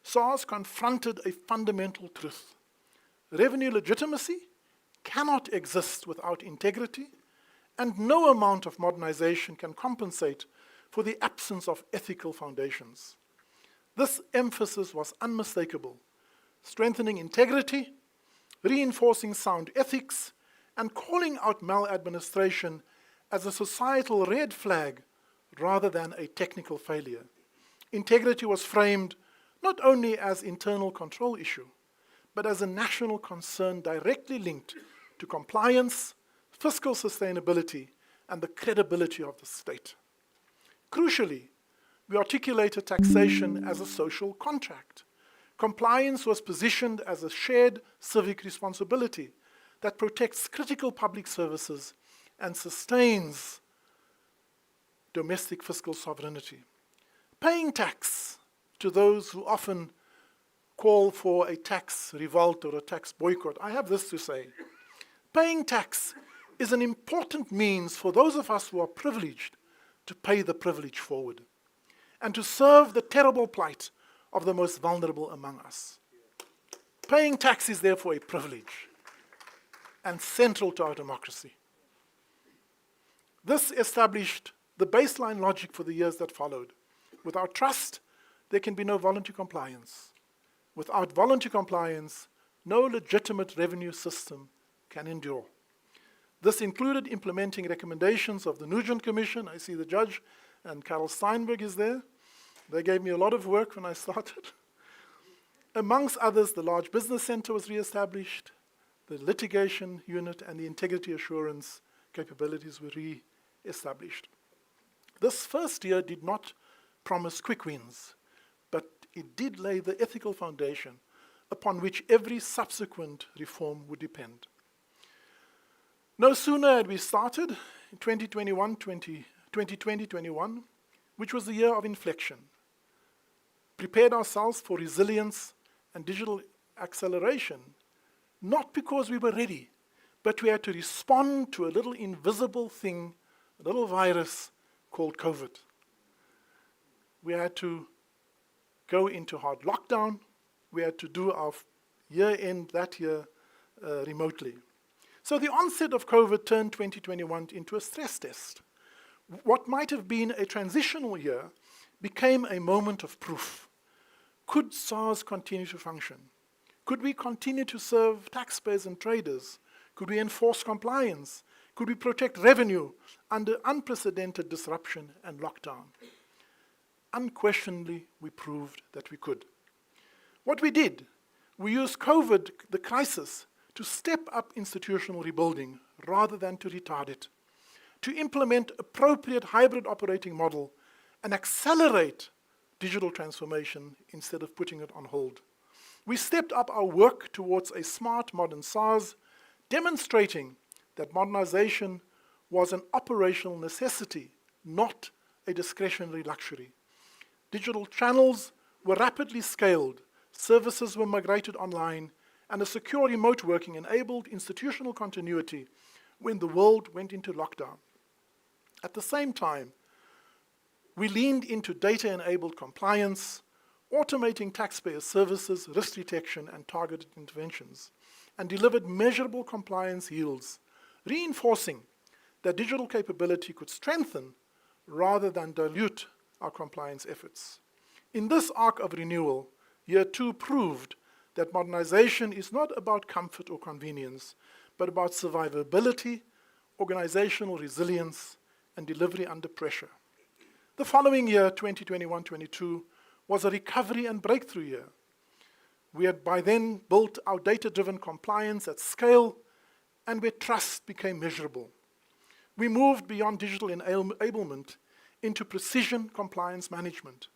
SARS confronted a fundamental truth. Revenue legitimacy cannot exist without integrity, and no amount of modernization can compensate for the absence of ethical foundations. This emphasis was unmistakable, strengthening integrity, reinforcing sound ethics, and calling out maladministration as a societal red flag rather than a technical failure. Integrity was framed not only as internal control issue, but as a national concern directly linked to compliance, fiscal sustainability, and the credibility of the state. Crucially, we articulated taxation as a social contract. Compliance was positioned as a shared civic responsibility that protects critical public services and sustains domestic fiscal sovereignty. Paying tax to those who often call for a tax revolt or a tax boycott, I have this to say. Paying tax is an important means for those of us who are privileged to pay the privilege forward and to serve the terrible plight of the most vulnerable among us. Paying tax is therefore a privilege. and central to our democracy. This established the baseline logic for the years that followed. Without trust, there can be no voluntary compliance. Without voluntary compliance, no legitimate revenue system can endure. This included implementing recommendations of the Nugent Commission. I see the judge and Carol Steinberg is there. They gave me a lot of work when I started. Amongst others, the Large Business Center was re-established, the litigation unit and the integrity assurance capabilities were re-established. This first year did not promise quick wins, but it did lay the ethical foundation upon which every subsequent reform would depend. No sooner had we started in 2020-21, which was the year of inflection, prepared ourselves for resilience and digital acceleration, not because we were ready, but we had to respond to a little invisible thing, a little virus called COVID. We had to go into hard lockdown. We had to do our year end that year remotely. So the onset of COVID turned 2021 into a stress test. What might have been a transitional year became a moment of proof. Could SARS continue to function? Could we continue to serve taxpayers and traders? Could we enforce compliance? Could we protect revenue under unprecedented disruption and lockdown? Unquestionably, we proved that we could. What we did, we used COVID, the crisis, to step up institutional rebuilding rather than to retard it, to implement appropriate hybrid operating model and accelerate digital transformation instead of putting it on hold. We stepped up our work towards a smart modern SARS, demonstrating that modernization was an operational necessity, not a discretionary luxury. Digital channels were rapidly scaled, services were migrated online, and a secure remote working enabled institutional continuity when the world went into lockdown. At the same time, we leaned into data-enabled compliance, automating taxpayer services, risk detection, and targeted interventions, and delivered measurable compliance yields, reinforcing that digital capability could strengthen rather than dilute our compliance efforts. In this arc of renewal, year 2 proved that modernization is not about comfort or convenience, but about survivability, organizational resilience, and delivery under pressure. The following year, 2021-22, was a recovery and breakthrough year. We had by then built our data-driven compliance at scale and where trust became measurable. We moved beyond digital enablement into precision compliance management.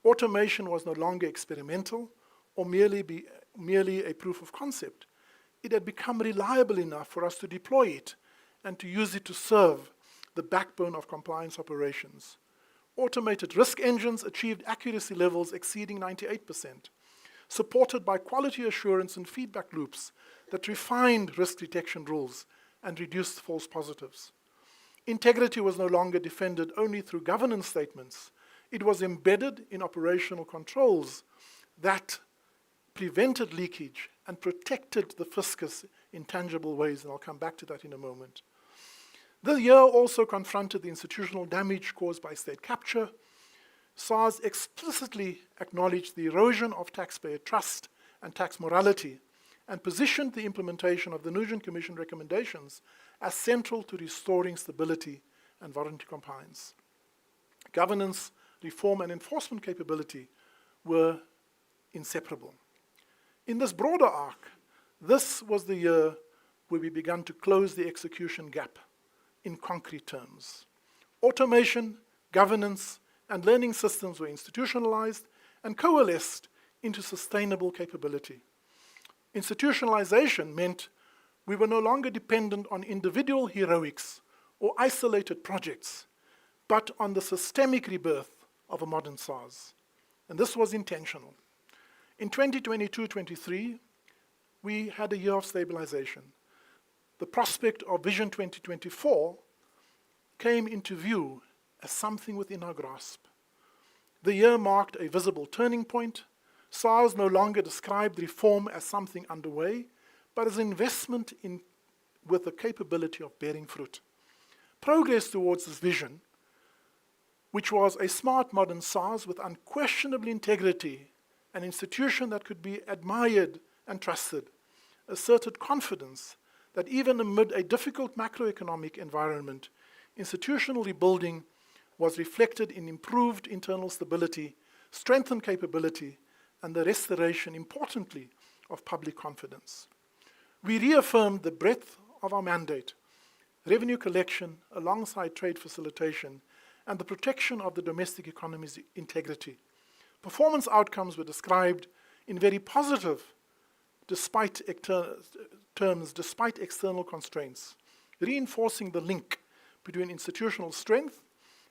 Automation was no longer experimental or merely a proof of concept. It had become reliable enough for us to deploy it and to use it to serve the backbone of compliance operations. Automated risk engines achieved accuracy levels exceeding 98%, supported by quality assurance and feedback loops that refined risk detection rules and reduced false positives. Integrity was no longer defended only through governance statements. It was embedded in operational controls that prevented leakage and protected the fiscus in tangible ways, and I'll come back to that in a moment. The year also confronted the institutional damage caused by state capture. SARS explicitly acknowledged the erosion of taxpayer trust and tax morality and positioned the implementation of the Nugent Commission recommendations as central to restoring stability and voluntary compliance. Governance, reform, and enforcement capability were inseparable. In this broader arc, this was the year where we began to close the execution gap in concrete terms. Automation, governance, and learning systems were institutionalized and coalesced into sustainable capability. Institutionalization meant we were no longer dependent on individual heroics or isolated projects, but on the systemic rebirth of a modern SARS. And this was intentional. In 2022-23, we had a year of stabilization. The prospect of Vision 2024 came into view as something within our grasp. The year marked a visible turning point. SARS no longer described reform as something underway, but as investment in with the capability of bearing fruit. Progress towards this vision, which was a smart modern SARS with unquestionable integrity, an institution that could be admired and trusted, asserted confidence that even amid a difficult macroeconomic environment, institutional rebuilding was reflected in improved internal stability, strengthened capability, and the restoration, importantly, of public confidence. We reaffirmed the breadth of our mandate, revenue collection alongside trade facilitation, and the protection of the domestic economy's integrity. Performance outcomes were described in very positive terms despite external constraints, reinforcing the link between institutional strength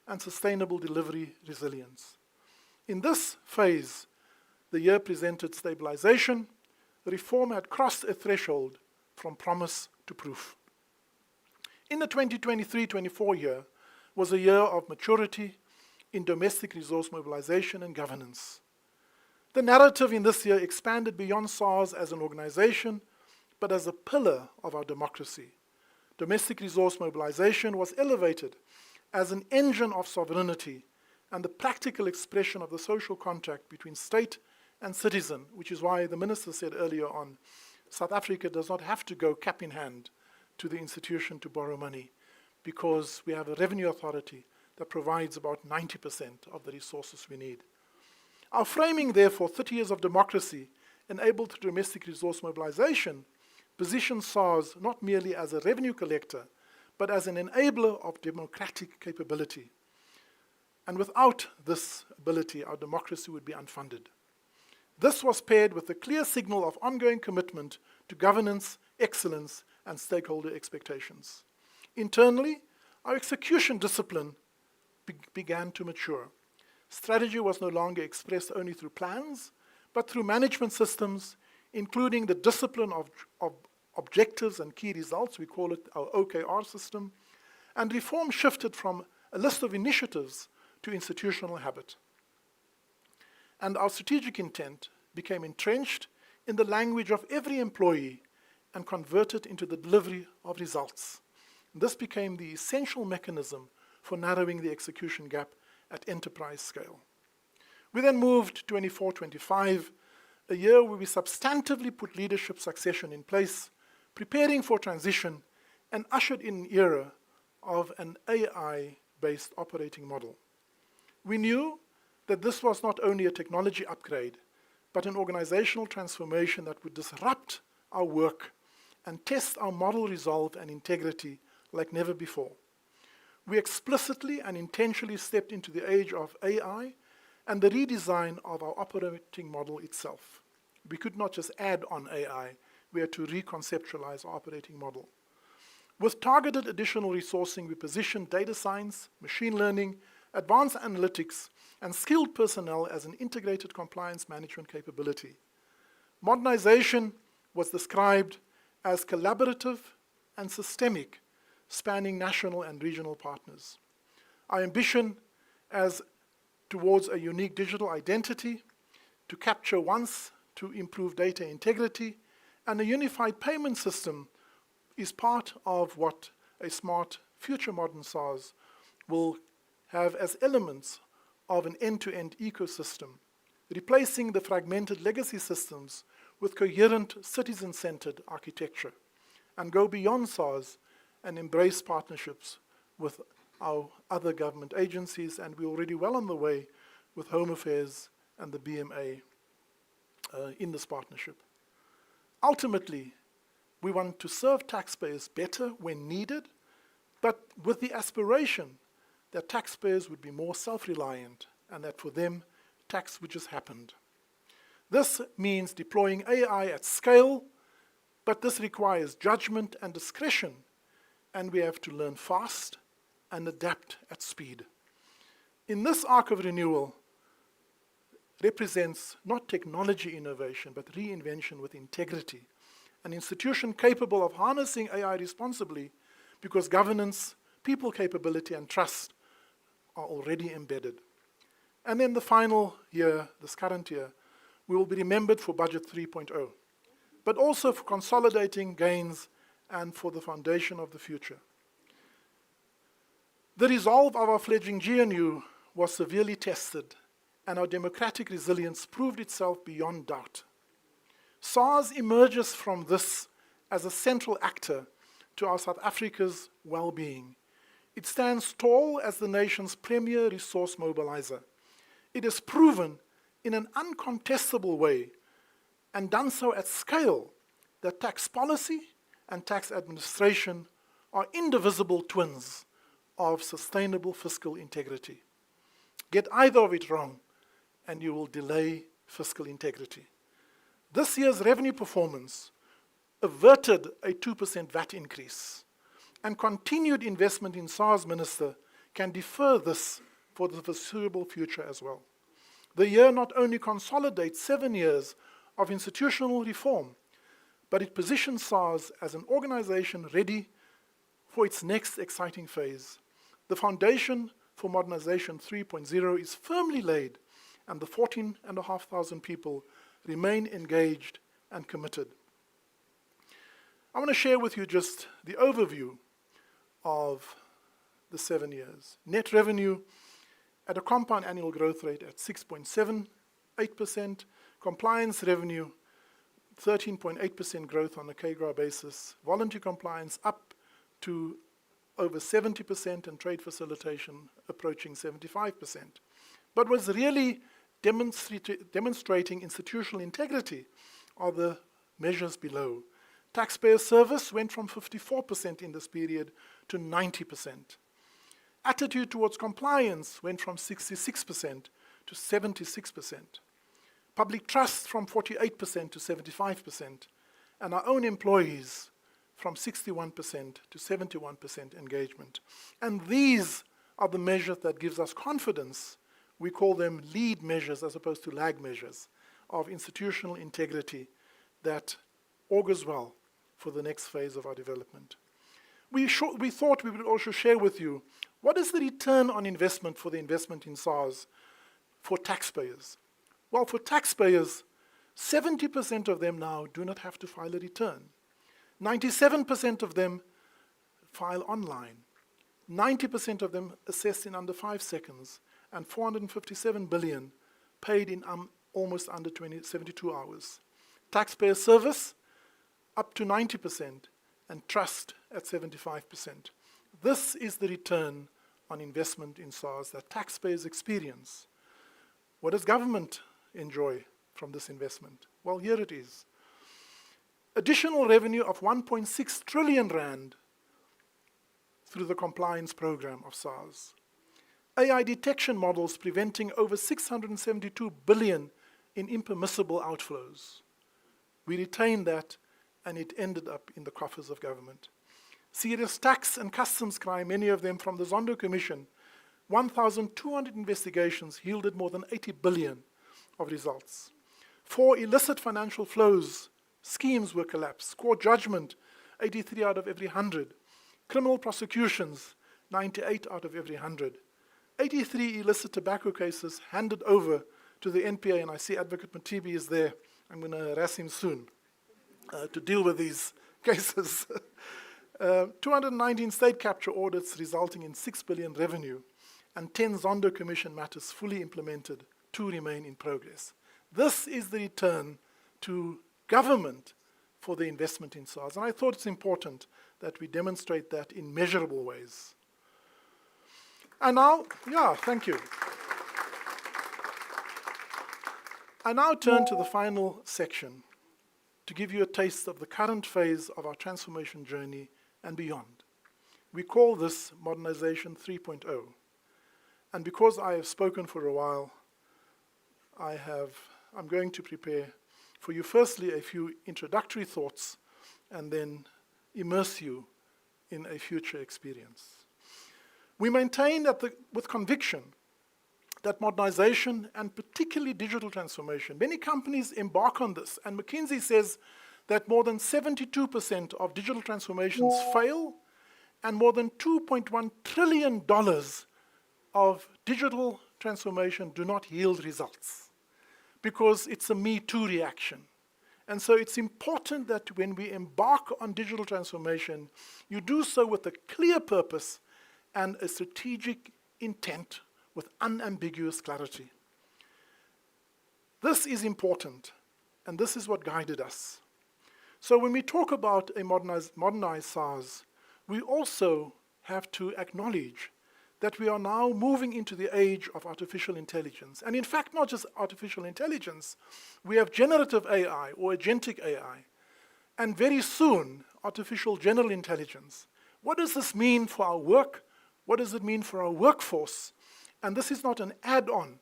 and sustainable delivery resilience. In this phase, the year presented stabilization. Reform had crossed a threshold from promise to proof. In the 2023-24 year was a year of maturity in domestic resource mobilization and governance. The narrative in this year expanded beyond SARS as an organization, but as a pillar of our democracy. Domestic resource mobilization was elevated as an engine of sovereignty and the practical expression of the social contract between state and citizen, which is why the minister said earlier on, South Africa does not have to go cap in hand to the institution to borrow money, because we have a revenue authority that provides about 90% of the resources we need. Our framing, therefore, 30 years of democracy enabled through domestic resource mobilization positions SARS not merely as a revenue collector, but as an enabler of democratic capability. And without this ability, our democracy would be unfunded. This was paired with a clear signal of ongoing commitment to governance, excellence, and stakeholder expectations. Internally, our execution discipline began to mature. Strategy was no longer expressed only through plans, but through management systems, including the discipline of objectives and key results, we call it our OKR system, and reform shifted from a list of initiatives to institutional habit. And our strategic intent became entrenched in the language of every employee and converted into the delivery of results. This became the essential mechanism for narrowing the execution gap at enterprise scale. We then moved 24-25, a year where we substantively put leadership succession in place, preparing for transition, and ushered in an era of an AI-based operating model. We knew that this was not only a technology upgrade, but an organizational transformation that would disrupt our work and test our model resolve and integrity like never before. We explicitly and intentionally stepped into the age of AI and the redesign of our operating model itself. We could not just add on AI, we had to reconceptualize our operating model. With targeted additional resourcing, we positioned data science, machine learning, advanced analytics, and skilled personnel as an integrated compliance management capability. Modernization was described as collaborative and systemic, spanning national and regional partners. Our ambition as towards a unique digital identity, to capture once, to improve data integrity, and a unified payment system is part of what a smart future modern SARS will have as elements of an end-to-end ecosystem, replacing the fragmented legacy systems with coherent citizen-centered architecture, and go beyond SARS and embrace partnerships with our other government agencies, and we're already well on the way with Home Affairs and the BMA in this partnership. Ultimately, we want to serve taxpayers better when needed, but with the aspiration that taxpayers would be more self-reliant and that for them, tax would just happen. This means deploying AI at scale, but this requires judgment and discretion, and we have to learn fast and adapt at speed. In this arc of renewal represents not technology innovation, but reinvention with integrity, an institution capable of harnessing AI responsibly because governance, people capability, and trust are already embedded. And then the final year, this current year, we will be remembered for Budget 3.0, but also for consolidating gains and for the foundation of the future. The resolve of our fledgling GNU was severely tested, and our democratic resilience proved itself beyond doubt. SARS emerges from this as a central actor to our South Africa's well-being. It stands tall as the nation's premier resource mobilizer. It has proven in an uncontestable way, and done so at scale, that tax policy and tax administration are indivisible twins of sustainable fiscal integrity. Get either of it wrong, and you will delay fiscal integrity. This year's revenue performance averted a 2% VAT increase, and continued investment in SARS Minister can defer this for the foreseeable future as well. The year not only consolidates 7 years of institutional reform, but it positions SARS as an organization ready for its next exciting phase. The foundation for Modernization 3.0 is firmly laid, and the 14,500 people remain engaged and committed. I want to share with you just the overview of the 7 years. Net revenue at a compound annual growth rate at 6.78%, compliance revenue 13.8% growth on a CAGR basis, voluntary compliance up to over 70%, and trade facilitation approaching 75%. But what's really demonstrating institutional integrity are the measures below. Taxpayer service went from 54% in this period to 90%. Attitude towards compliance went from 66% to 76%. Public trust from 48% to 75%. And our own employees from 61% to 71% engagement. And these are the measures that gives us confidence. We call them lead measures as opposed to lag measures of institutional integrity that augurs well for the next phase of our development. We thought we would also share with you what is the return on investment for the investment in SARS for taxpayers. Well, for taxpayers, 70% of them now do not have to file a return. 97% of them file online. 90% of them assessed in under 5 seconds, and 457 billion paid in almost under 72 hours. Taxpayer service up to 90%, and trust at 75%. This is the return on investment in SARS that taxpayers experience. What does government enjoy from this investment? Well, here it is. Additional revenue of 1.6 trillion rand through the compliance program of SARS. AI detection models preventing over 672 billion in impermissible outflows. We retained that, and it ended up in the coffers of government. Serious tax and customs crime, many of them from the Zondo Commission. 1,200 investigations yielded more than 80 billion of results. 4 illicit financial flows schemes were collapsed. Court judgment, 83 out of every 100. Criminal prosecutions, 98 out of every 100. 83 illicit tobacco cases handed over to the NPA, and I see Advocate Matibi is there. I'm going to harass him soon to deal with these cases. 219 state capture audits resulting in 6 billion revenue, and 10 Zondo Commission matters fully implemented, 2 remain in progress. This is the return to government for the investment in SARS, and I thought it's important that we demonstrate that in measurable ways. And now, thank you. I now turn to the final section to give you a taste of the current phase of our transformation journey and beyond. We call this Modernization 3.0. And because I have spoken for a while, I'm going to prepare for you firstly a few introductory thoughts and then immerse you in a future experience. We maintain that with conviction that modernization and particularly digital transformation, many companies embark on this, and McKinsey says that more than 72% of digital transformations fail, and more than $2.1 trillion of digital transformation do not yield results because it's a Me Too reaction. And so it's important that when we embark on digital transformation, you do so with a clear purpose and a strategic intent with unambiguous clarity. This is important, and this is what guided us. So when we talk about a modernized SARS, we also have to acknowledge that we are now moving into the age of artificial intelligence. And in fact, not just artificial intelligence, we have generative AI or agentic AI, and very soon, artificial general intelligence. What does this mean for our work? What does it mean for our workforce? And this is not an add-on,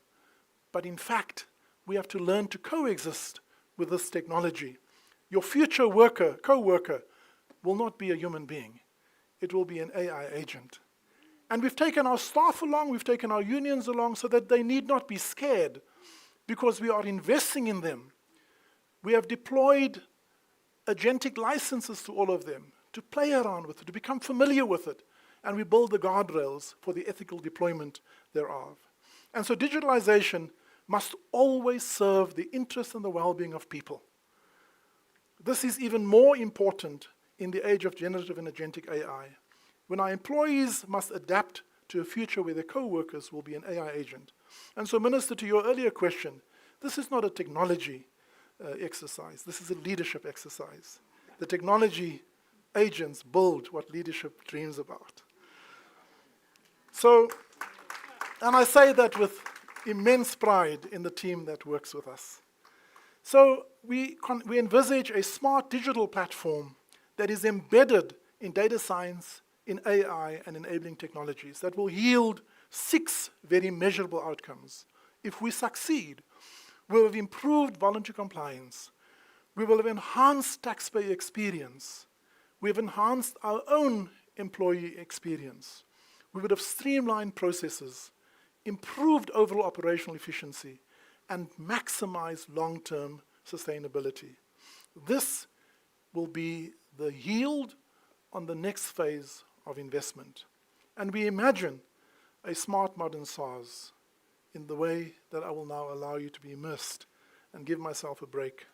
but in fact, we have to learn to coexist with this technology. Your future worker, co-worker, will not be a human being. It will be an AI agent. And we've taken our staff along, we've taken our unions along so that they need not be scared because we are investing in them. We have deployed agentic licenses to all of them to play around with it, to become familiar with it, and we build the guardrails for the ethical deployment thereof. And so digitalization must always serve the interest and the well-being of people. This is even more important in the age of generative and agentic AI, when our employees must adapt to a future where their co-workers will be an AI agent. And so, Minister, to your earlier question, this is not a technology exercise. This is a leadership exercise. The technology agents build what leadership dreams about. So, and I say that with immense pride in the team that works with us. So we envisage a smart digital platform that is embedded in data science, in AI, and enabling technologies that will yield 6 very measurable outcomes. If we succeed, we will have improved voluntary compliance. We will have enhanced taxpayer experience. We have enhanced our own employee experience. We would have streamlined processes, improved overall operational efficiency, and maximized long-term sustainability. This will be the yield on the next phase of investment. And we imagine a smart modern SARS in the way that I will now allow you to be immersed and give myself a break.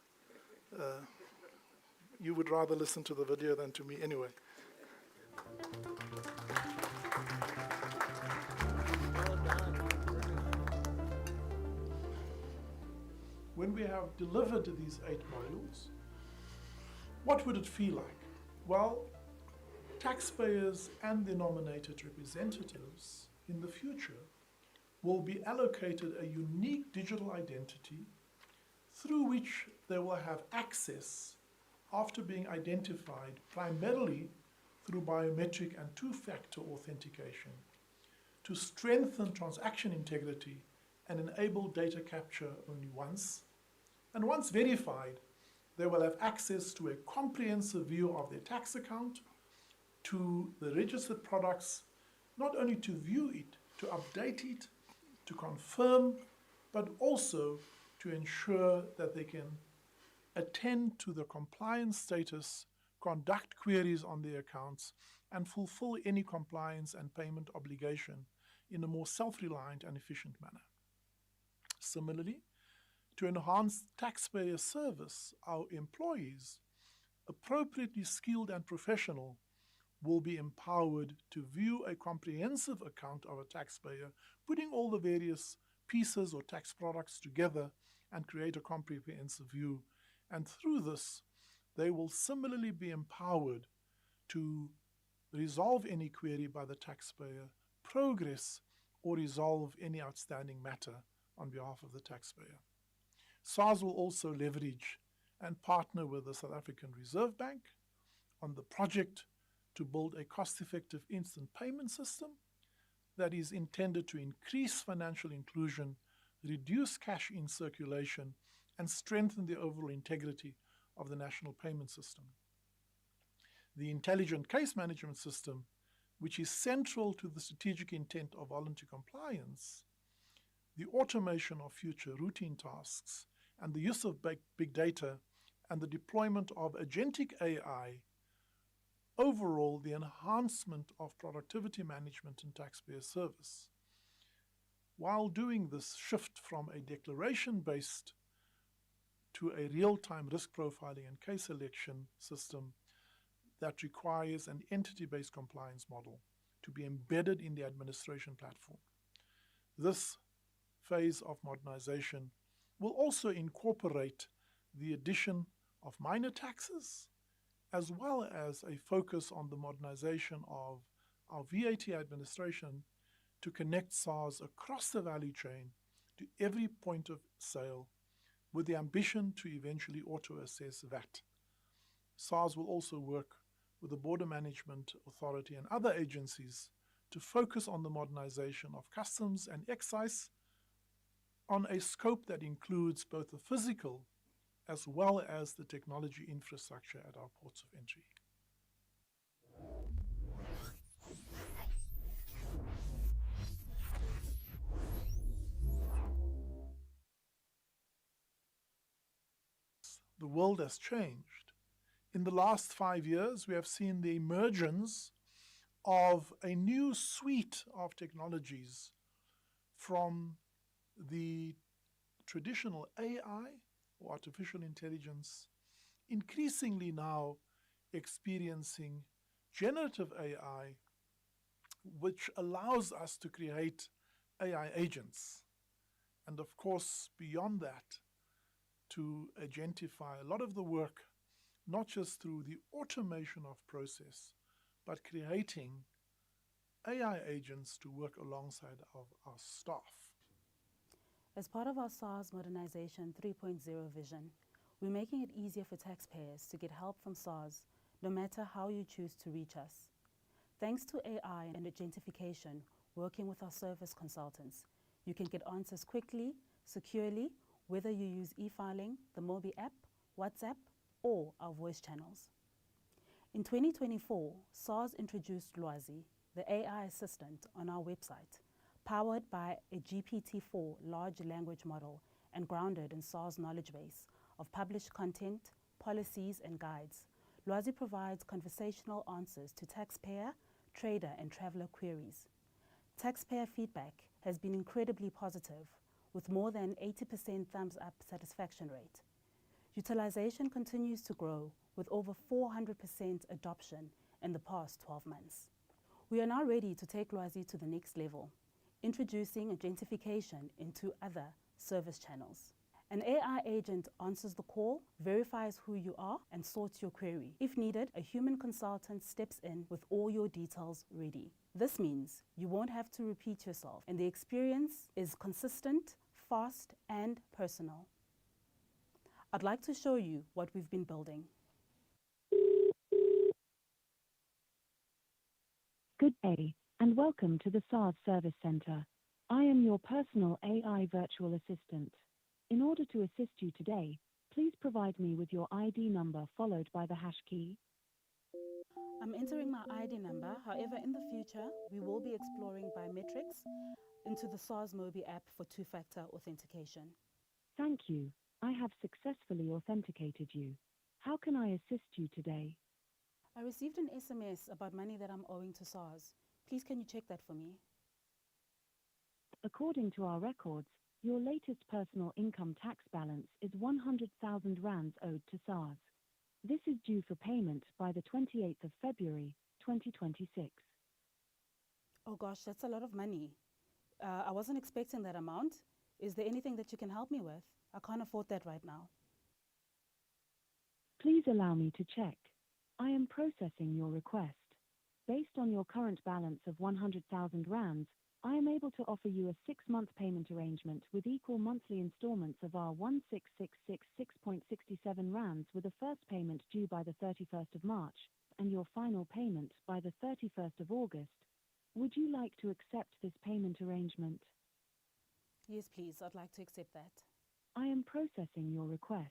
You would rather listen to the video than to me anyway. When we have delivered these 8 modules, what would it feel like? Well, taxpayers and their nominated representatives in the future will be allocated a unique digital identity through which they will have access after being identified primarily through biometric and 2-factor authentication to strengthen transaction integrity and enable data capture only once. And once verified, they will have access to a comprehensive view of their tax account, to the registered products, not only to view it, to update it, to confirm, but also to ensure that they can attend to the compliance status, conduct queries on their accounts, and fulfill any compliance and payment obligation in a more self-reliant and efficient manner. Similarly, to enhance taxpayer service, our employees, appropriately skilled and professional, will be empowered to view a comprehensive account of a taxpayer, putting all the various pieces or tax products together and create a comprehensive view. And through this, they will similarly be empowered to resolve any query by the taxpayer, progress or resolve any outstanding matter on behalf of the taxpayer. SARS will also leverage and partner with the South African Reserve Bank on the project to build a cost-effective instant payment system that is intended to increase financial inclusion, reduce cash in circulation, and strengthen the overall integrity of the national payment system. The intelligent case management system, which is central to the strategic intent of voluntary compliance, the automation of future routine tasks, and the use of big data, and the deployment of agentic AI, overall the enhancement of productivity management and taxpayer service. While doing this shift from a declaration-based to a real-time risk profiling and case selection system that requires an entity-based compliance model to be embedded in the administration platform. This phase of modernization will also incorporate the addition of minor taxes, as well as a focus on the modernization of our VAT administration to connect SARS across the value chain to every point of sale, with the ambition to eventually auto-assess VAT. SARS will also work with the Border Management Authority and other agencies to focus on the modernization of customs and excise on a scope that includes both the physical as well as the technology infrastructure at our ports of entry. The world has changed. In the last 5 years, we have seen the emergence of a new suite of technologies, from the traditional AI or artificial intelligence, increasingly now experiencing generative AI, which allows us to create AI agents. And of course, beyond that, to agentify a lot of the work, not just through the automation of process, but creating AI agents to work alongside of our staff. As part of our SARS Modernization 3.0 vision, we're making it easier for taxpayers to get help from SARS, no matter how you choose to reach us. Thanks to AI and agentification, working with our service consultants, you can get answers quickly, securely, whether you use e-filing, the Mobi app, WhatsApp, or our voice channels. In 2024, SARS introduced Lwazi, the AI assistant, on our website, powered by a GPT-4 large language model and grounded in SARS knowledge base of published content, policies, and guides. Lwazi provides conversational answers to taxpayer, trader, and traveler queries. Taxpayer feedback has been incredibly positive, with more than 80% thumbs up satisfaction rate. Utilization continues to grow, with over 400% adoption in the past 12 months. We are now ready to take Lwazi to the next level, introducing agentification into other service channels. An AI agent answers the call, verifies who you are, and sorts your query. If needed, a human consultant steps in with all your details ready. This means you won't have to repeat yourself, and the experience is consistent, fast, and personal. I'd like to show you what we've been building. Good day, and welcome to the SARS Service Center. I am your personal AI virtual assistant. In order to assist you today, please provide me with your ID number followed by the hash key. I'm entering my ID number. However, in the future, we will be exploring biometrics into the SARS Mobi app for two-factor authentication. Thank you. I have successfully authenticated you. How can I assist you today? I received an SMS about money that I'm owing to SARS. Please, can you check that for me? According to our records, your latest personal income tax balance is 100,000 rands owed to SARS. This is due for payment by the 28th of February, 2026. Oh gosh, that's a lot of money. I wasn't expecting that amount. Is there anything that you can help me with? I can't afford that right now. Please allow me to check. I am processing your request. Based on your current balance of 100,000 rands, I am able to offer you a 6-month payment arrangement with equal monthly installments of our 16,666.67 rands, with a first payment due by the 31st of March and your final payment by the 31st of August. Would you like to accept this payment arrangement? Yes, please. I'd like to accept that. I am processing your request.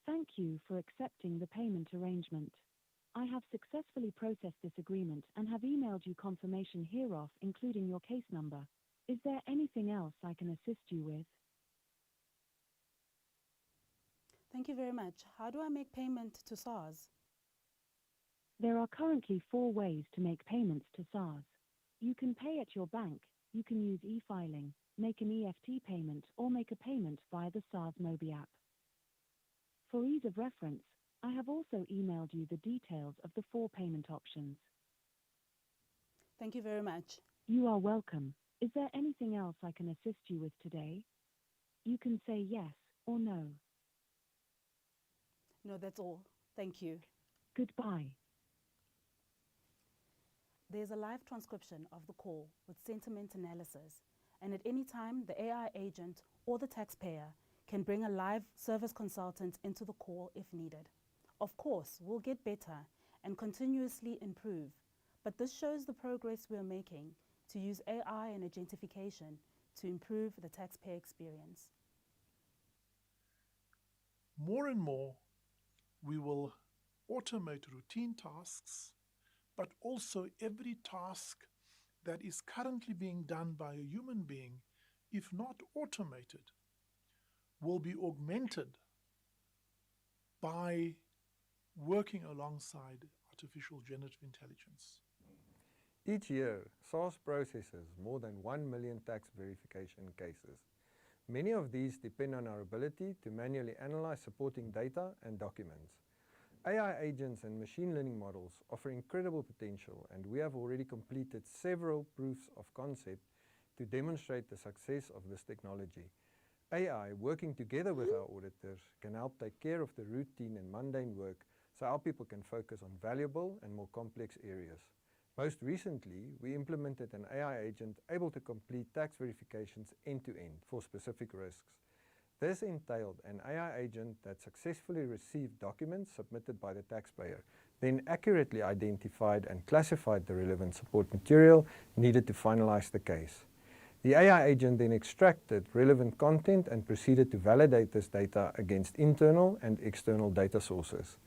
Thank you for accepting the payment arrangement. I have successfully processed this agreement and have emailed you confirmation hereof, including your case number. Is there anything else I can assist you with? Thank you very much. How do I make payment to SARS? There are currently 4 ways to make payments to SARS. You can pay at your bank, you can use e-filing, make an EFT payment, or make a payment via the SARS Mobi app. For ease of reference, I have also emailed you the details of the 4 payment options. Thank you very much. You are welcome. Is there anything else I can assist you with today? You can say yes or no. No, that's all. Thank you. Goodbye. There's a live transcription of the call with sentiment analysis, and at any time, the AI agent or the taxpayer can bring a live service consultant into the call if needed. Of course, we'll get better and continuously improve, but this shows the progress we're making to use AI and agentification to improve the taxpayer experience. More and more, we will automate routine tasks, but also every task that is currently being done by a human being, if not automated, will be augmented by working alongside artificial generative intelligence. Each year, SARS processes more than 1 million tax verification cases. Many of these depend on our ability to manually analyze supporting data and documents. AI agents and machine learning models offer incredible potential, and we have already completed several proofs of concept to demonstrate the success of this technology. AI, working together with our auditors, can help take care of the routine and mundane work so our people can focus on valuable and more complex areas. Most recently, we implemented an AI agent able to complete tax verifications end-to-end for specific risks. This entailed an AI agent that successfully received documents submitted by the taxpayer, then accurately identified and classified the relevant support material needed to finalize the case. The AI agent then extracted relevant content and proceeded to validate this data against internal and external data sources.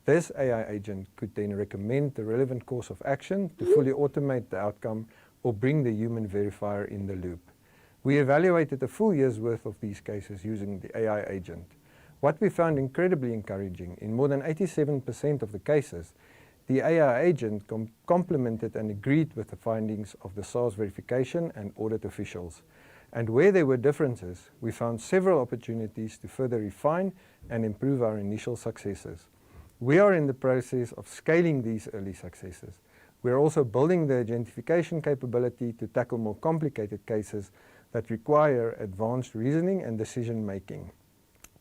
This AI agent could then recommend the relevant course of action to fully automate the outcome or bring the human verifier in the loop. We evaluated a full year's worth of these cases using the AI agent. What we found incredibly encouraging, in more than 87% of the cases, the AI agent complemented and agreed with the findings of the SARS verification and audit officials. And where there were differences, we found several opportunities to further refine and improve our initial successes. We are in the process of scaling these early successes. We are also building the agentification capability to tackle more complicated cases that require advanced reasoning and decision-making.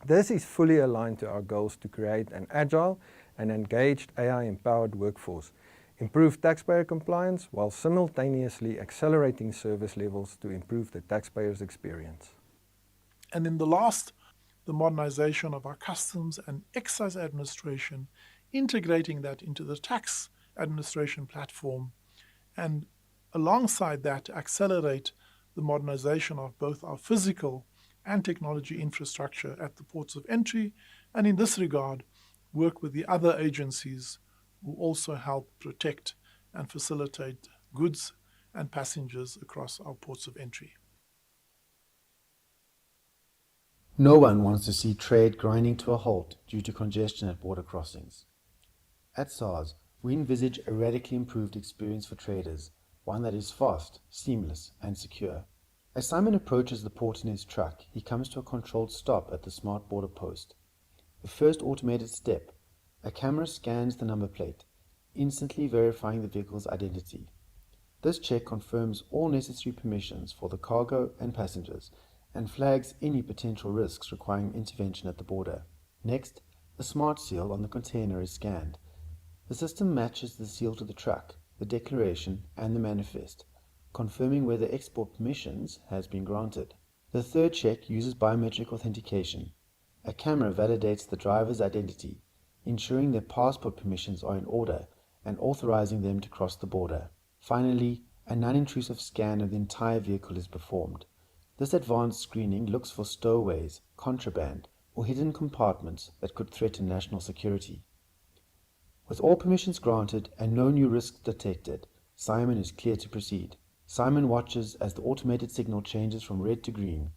This is fully aligned to our goals to create an agile and engaged AI-empowered workforce, improve taxpayer compliance while simultaneously accelerating service levels to improve the taxpayer's experience. And in the last, the modernization of our customs and excise administration, integrating that into the tax administration platform, and alongside that, accelerate the modernization of both our physical and technology infrastructure at the ports of entry, and in this regard, work with the other agencies who also help protect and facilitate goods and passengers across our ports of entry. No one wants to see trade grinding to a halt due to congestion at border crossings. At SARS, we envisage a radically improved experience for traders, one that is fast, seamless, and secure. As Simon approaches the port in his truck, he comes to a controlled stop at the smart border post. The first automated step, a camera scans the number plate, instantly verifying the vehicle's identity. This check confirms all necessary permissions for the cargo and passengers, and flags any potential risks requiring intervention at the border. Next, the smart seal on the container is scanned. The system matches the seal to the truck, the declaration, and the manifest, confirming whether export permissions has been granted. The third check uses biometric authentication. A camera validates the driver's identity, ensuring their passport permissions are in order and authorizing them to cross the border. Finally, a non-intrusive scan of the entire vehicle is performed. This advanced screening looks for stowaways, contraband, or hidden compartments that could threaten national security. With all permissions granted and no new risks detected, Simon is clear to proceed. Simon watches as the automated signal changes from red to green.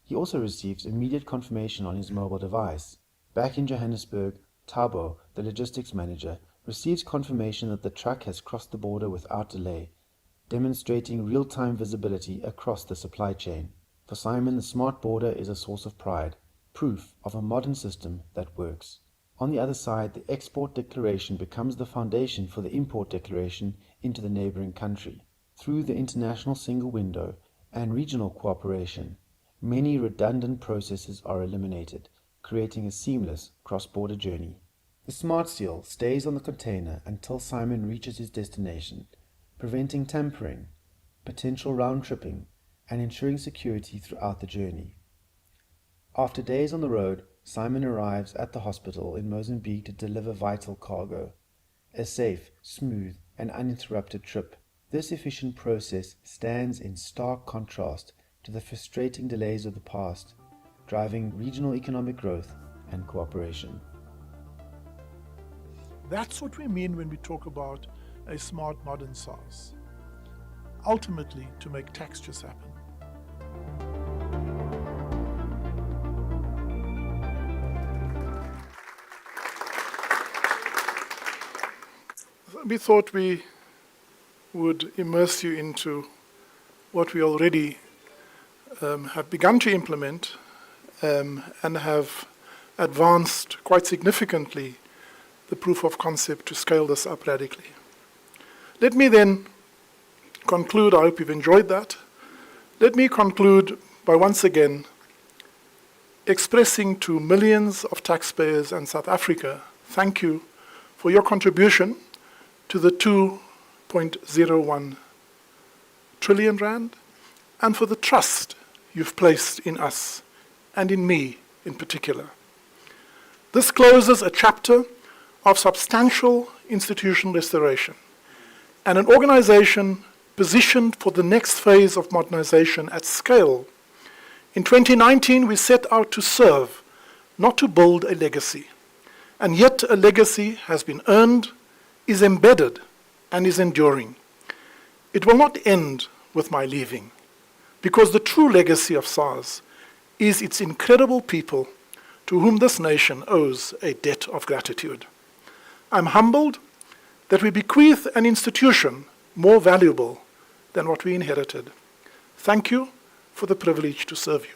He also receives immediate confirmation on his mobile device. Back in Johannesburg, Thabo, the logistics manager, receives confirmation that the truck has crossed the border without delay, demonstrating real-time visibility across the supply chain. For Simon, the smart border is a source of pride, proof of a modern system that works. On the other side, the export declaration becomes the foundation for the import declaration into the neighboring country. Through the international single window and regional cooperation, many redundant processes are eliminated, creating a seamless cross-border journey. The Smart Seal stays on the container until Simon reaches his destination, preventing tampering, potential round-tripping, and ensuring security throughout the journey. After days on the road, Simon arrives at the hospital in Mozambique to deliver vital cargo. A safe, smooth, and uninterrupted trip. This efficient process stands in stark contrast to the frustrating delays of the past, driving regional economic growth and cooperation. That's what we mean when we talk about a smart modern SARS. Ultimately, to make tax just happen. We thought we would immerse you into what we already have begun to implement and have advanced quite significantly the proof of concept to scale this up radically. Let me then conclude, I hope you've enjoyed that. Let me conclude by once again expressing to millions of taxpayers in South Africa, thank you for your contribution to the 2.01 trillion rand and for the trust you've placed in us and in me in particular. This closes a chapter of substantial institutional restoration and an organization positioned for the next phase of modernization at scale. In 2019, we set out to serve, not to build a legacy. And yet a legacy has been earned, is embedded, and is enduring. It will not end with my leaving, because the true legacy of SARS is its incredible people to whom this nation owes a debt of gratitude. I'm humbled that we bequeath an institution more valuable than what we inherited. Thank you for the privilege to serve you.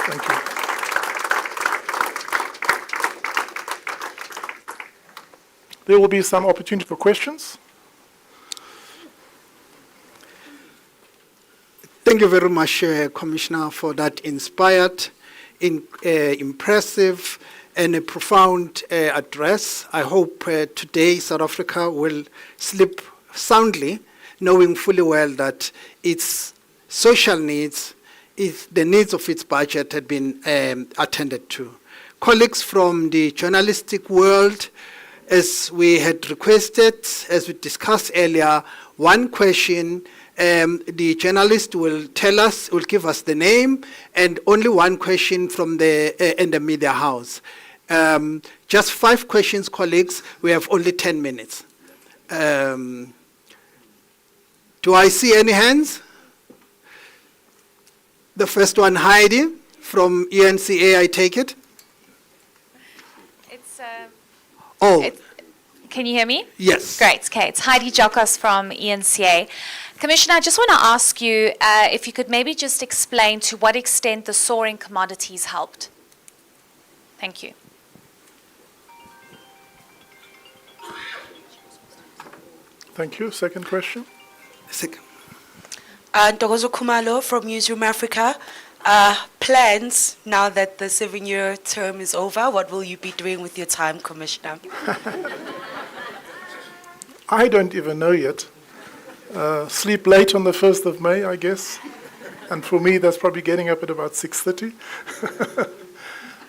Thank you. There will be some opportunity for questions. Thank you very much, Commissioner, for that inspired, impressive, and a profound address. I hope today South Africa will sleep soundly, knowing fully well that its social needs, the needs of its budget had been attended to. Colleagues from the journalistic world, as we had requested, as we discussed earlier, one question. The journalist will tell us, will give us the name, and only one question from in the media house. Just 5 questions, colleagues. We have only 10 minutes. Do I see any hands? The first one, Heidi, from ENCA, I take it? Can you hear me? Yes. Great, okay. It's Heidi Jokos from ENCA. Commissioner, I just want to ask you if you could maybe just explain to what extent the soaring commodities helped. Thank you. Thank you. Second question. Second. Ntokozo Khumalo from Newsroom Africa. Plans now that the 7-year term is over, what will you be doing with your time, Commissioner? I don't even know yet. Sleep late on the 1st of May, I guess. And for me, that's probably getting up at about 6:30.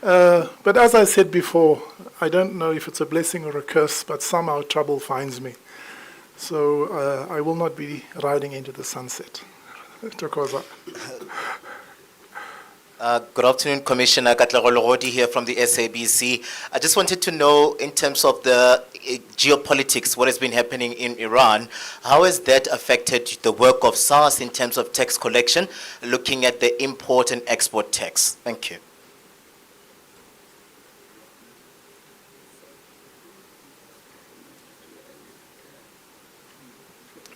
But as I said before, I don't know if it's a blessing or a curse, but somehow trouble finds me. So I will not be riding into the sunset. Tokoza. Good afternoon, Commissioner Katlego here from the SABC. I just wanted to know, in terms of the geopolitics, what has been happening in Iran, how has that affected the work of SARS in terms of tax collection, looking at the import and export tax? Thank you.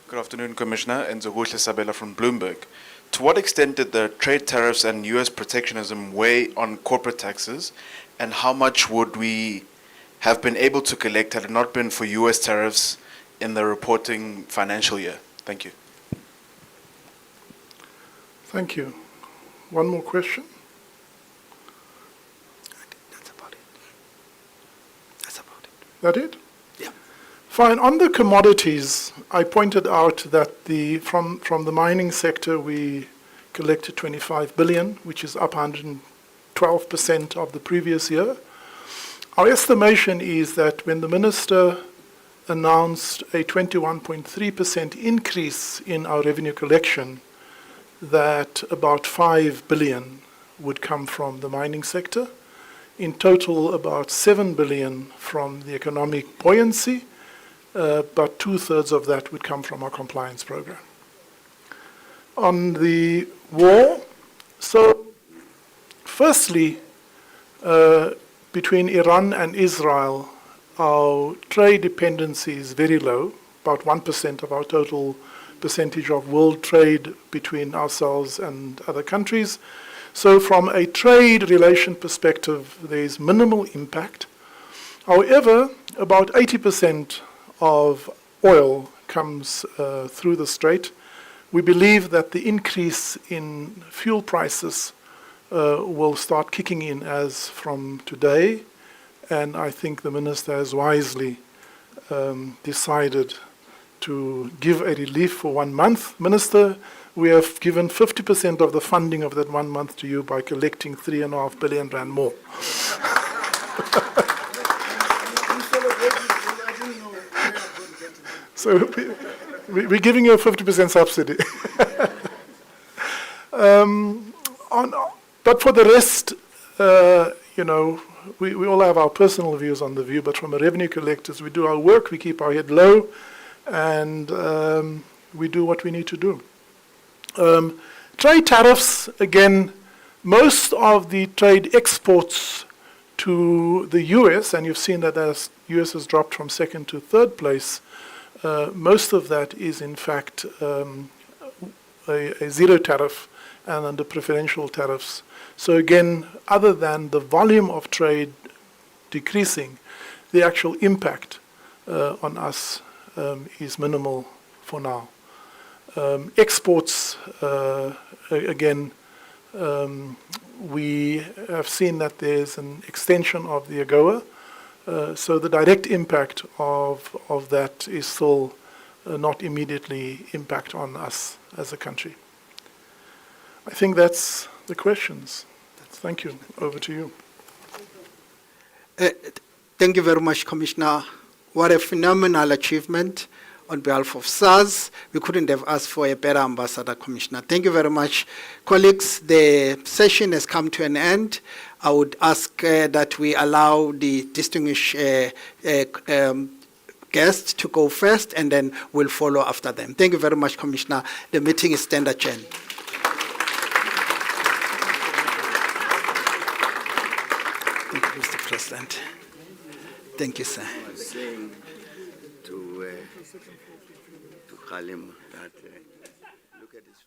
Good afternoon, Commissioner. Enzoguhle Sabela from Bloomberg. To what extent did the trade tariffs and U.S. protectionism weigh on corporate taxes, and how much would we have been able to collect had it not been for U.S. tariffs in the reporting financial year? Thank you. Thank you. One more question? That's about it. That's about it. That it? Yeah. Fine. On the commodities, I pointed out that from the mining sector, we collected 25 billion, which is up 112% of the previous year. Our estimation is that when the minister announced a 21.3% increase in our revenue collection, that about 5 billion would come from the mining sector. In total, about 7 billion from the economic buoyancy, but 2/3 of that would come from our compliance program. On the war, so firstly, between Iran and Israel, our trade dependency is very low, about 1% of our total percentage of world trade between ourselves and other countries. So from a trade relation perspective, there's minimal impact. However, about 80% of oil comes through the strait. We believe that the increase in fuel prices will start kicking in as from today, and I think the minister has wisely decided to give a relief for 1 month. Minister, we have given 50% of the funding of that 1 month to you by collecting 3.5 billion rand more. So we're giving you a 50% subsidy. But for the rest, we all have our personal views on the view, but from a revenue collectors, we do our work, we keep our head low, and we do what we need to do. Trade tariffs, again, most of the trade exports to the US, and you've seen that the US has dropped from 2nd to 3rd place, most of that is in fact a zero tariff and under preferential tariffs. So again, other than the volume of trade decreasing, the actual impact on us is minimal for now. Exports, again, we have seen that there's an extension of the AGOA, so the direct impact of that is still not immediately impact on us as a country. I think that's the questions. Thank you. Over to you. Thank you very much, Commissioner. What a phenomenal achievement on behalf of SARS. We couldn't have asked for a better ambassador, Commissioner. Thank you very much. Colleagues, the session has come to an end. I would ask that we allow the distinguished guests to go first, and then we'll follow after them. Thank you very much, Commissioner. The meeting is stand adjourned. Thank you, Mr. President. Thank you, sir. I was saying to Khalim that look at this.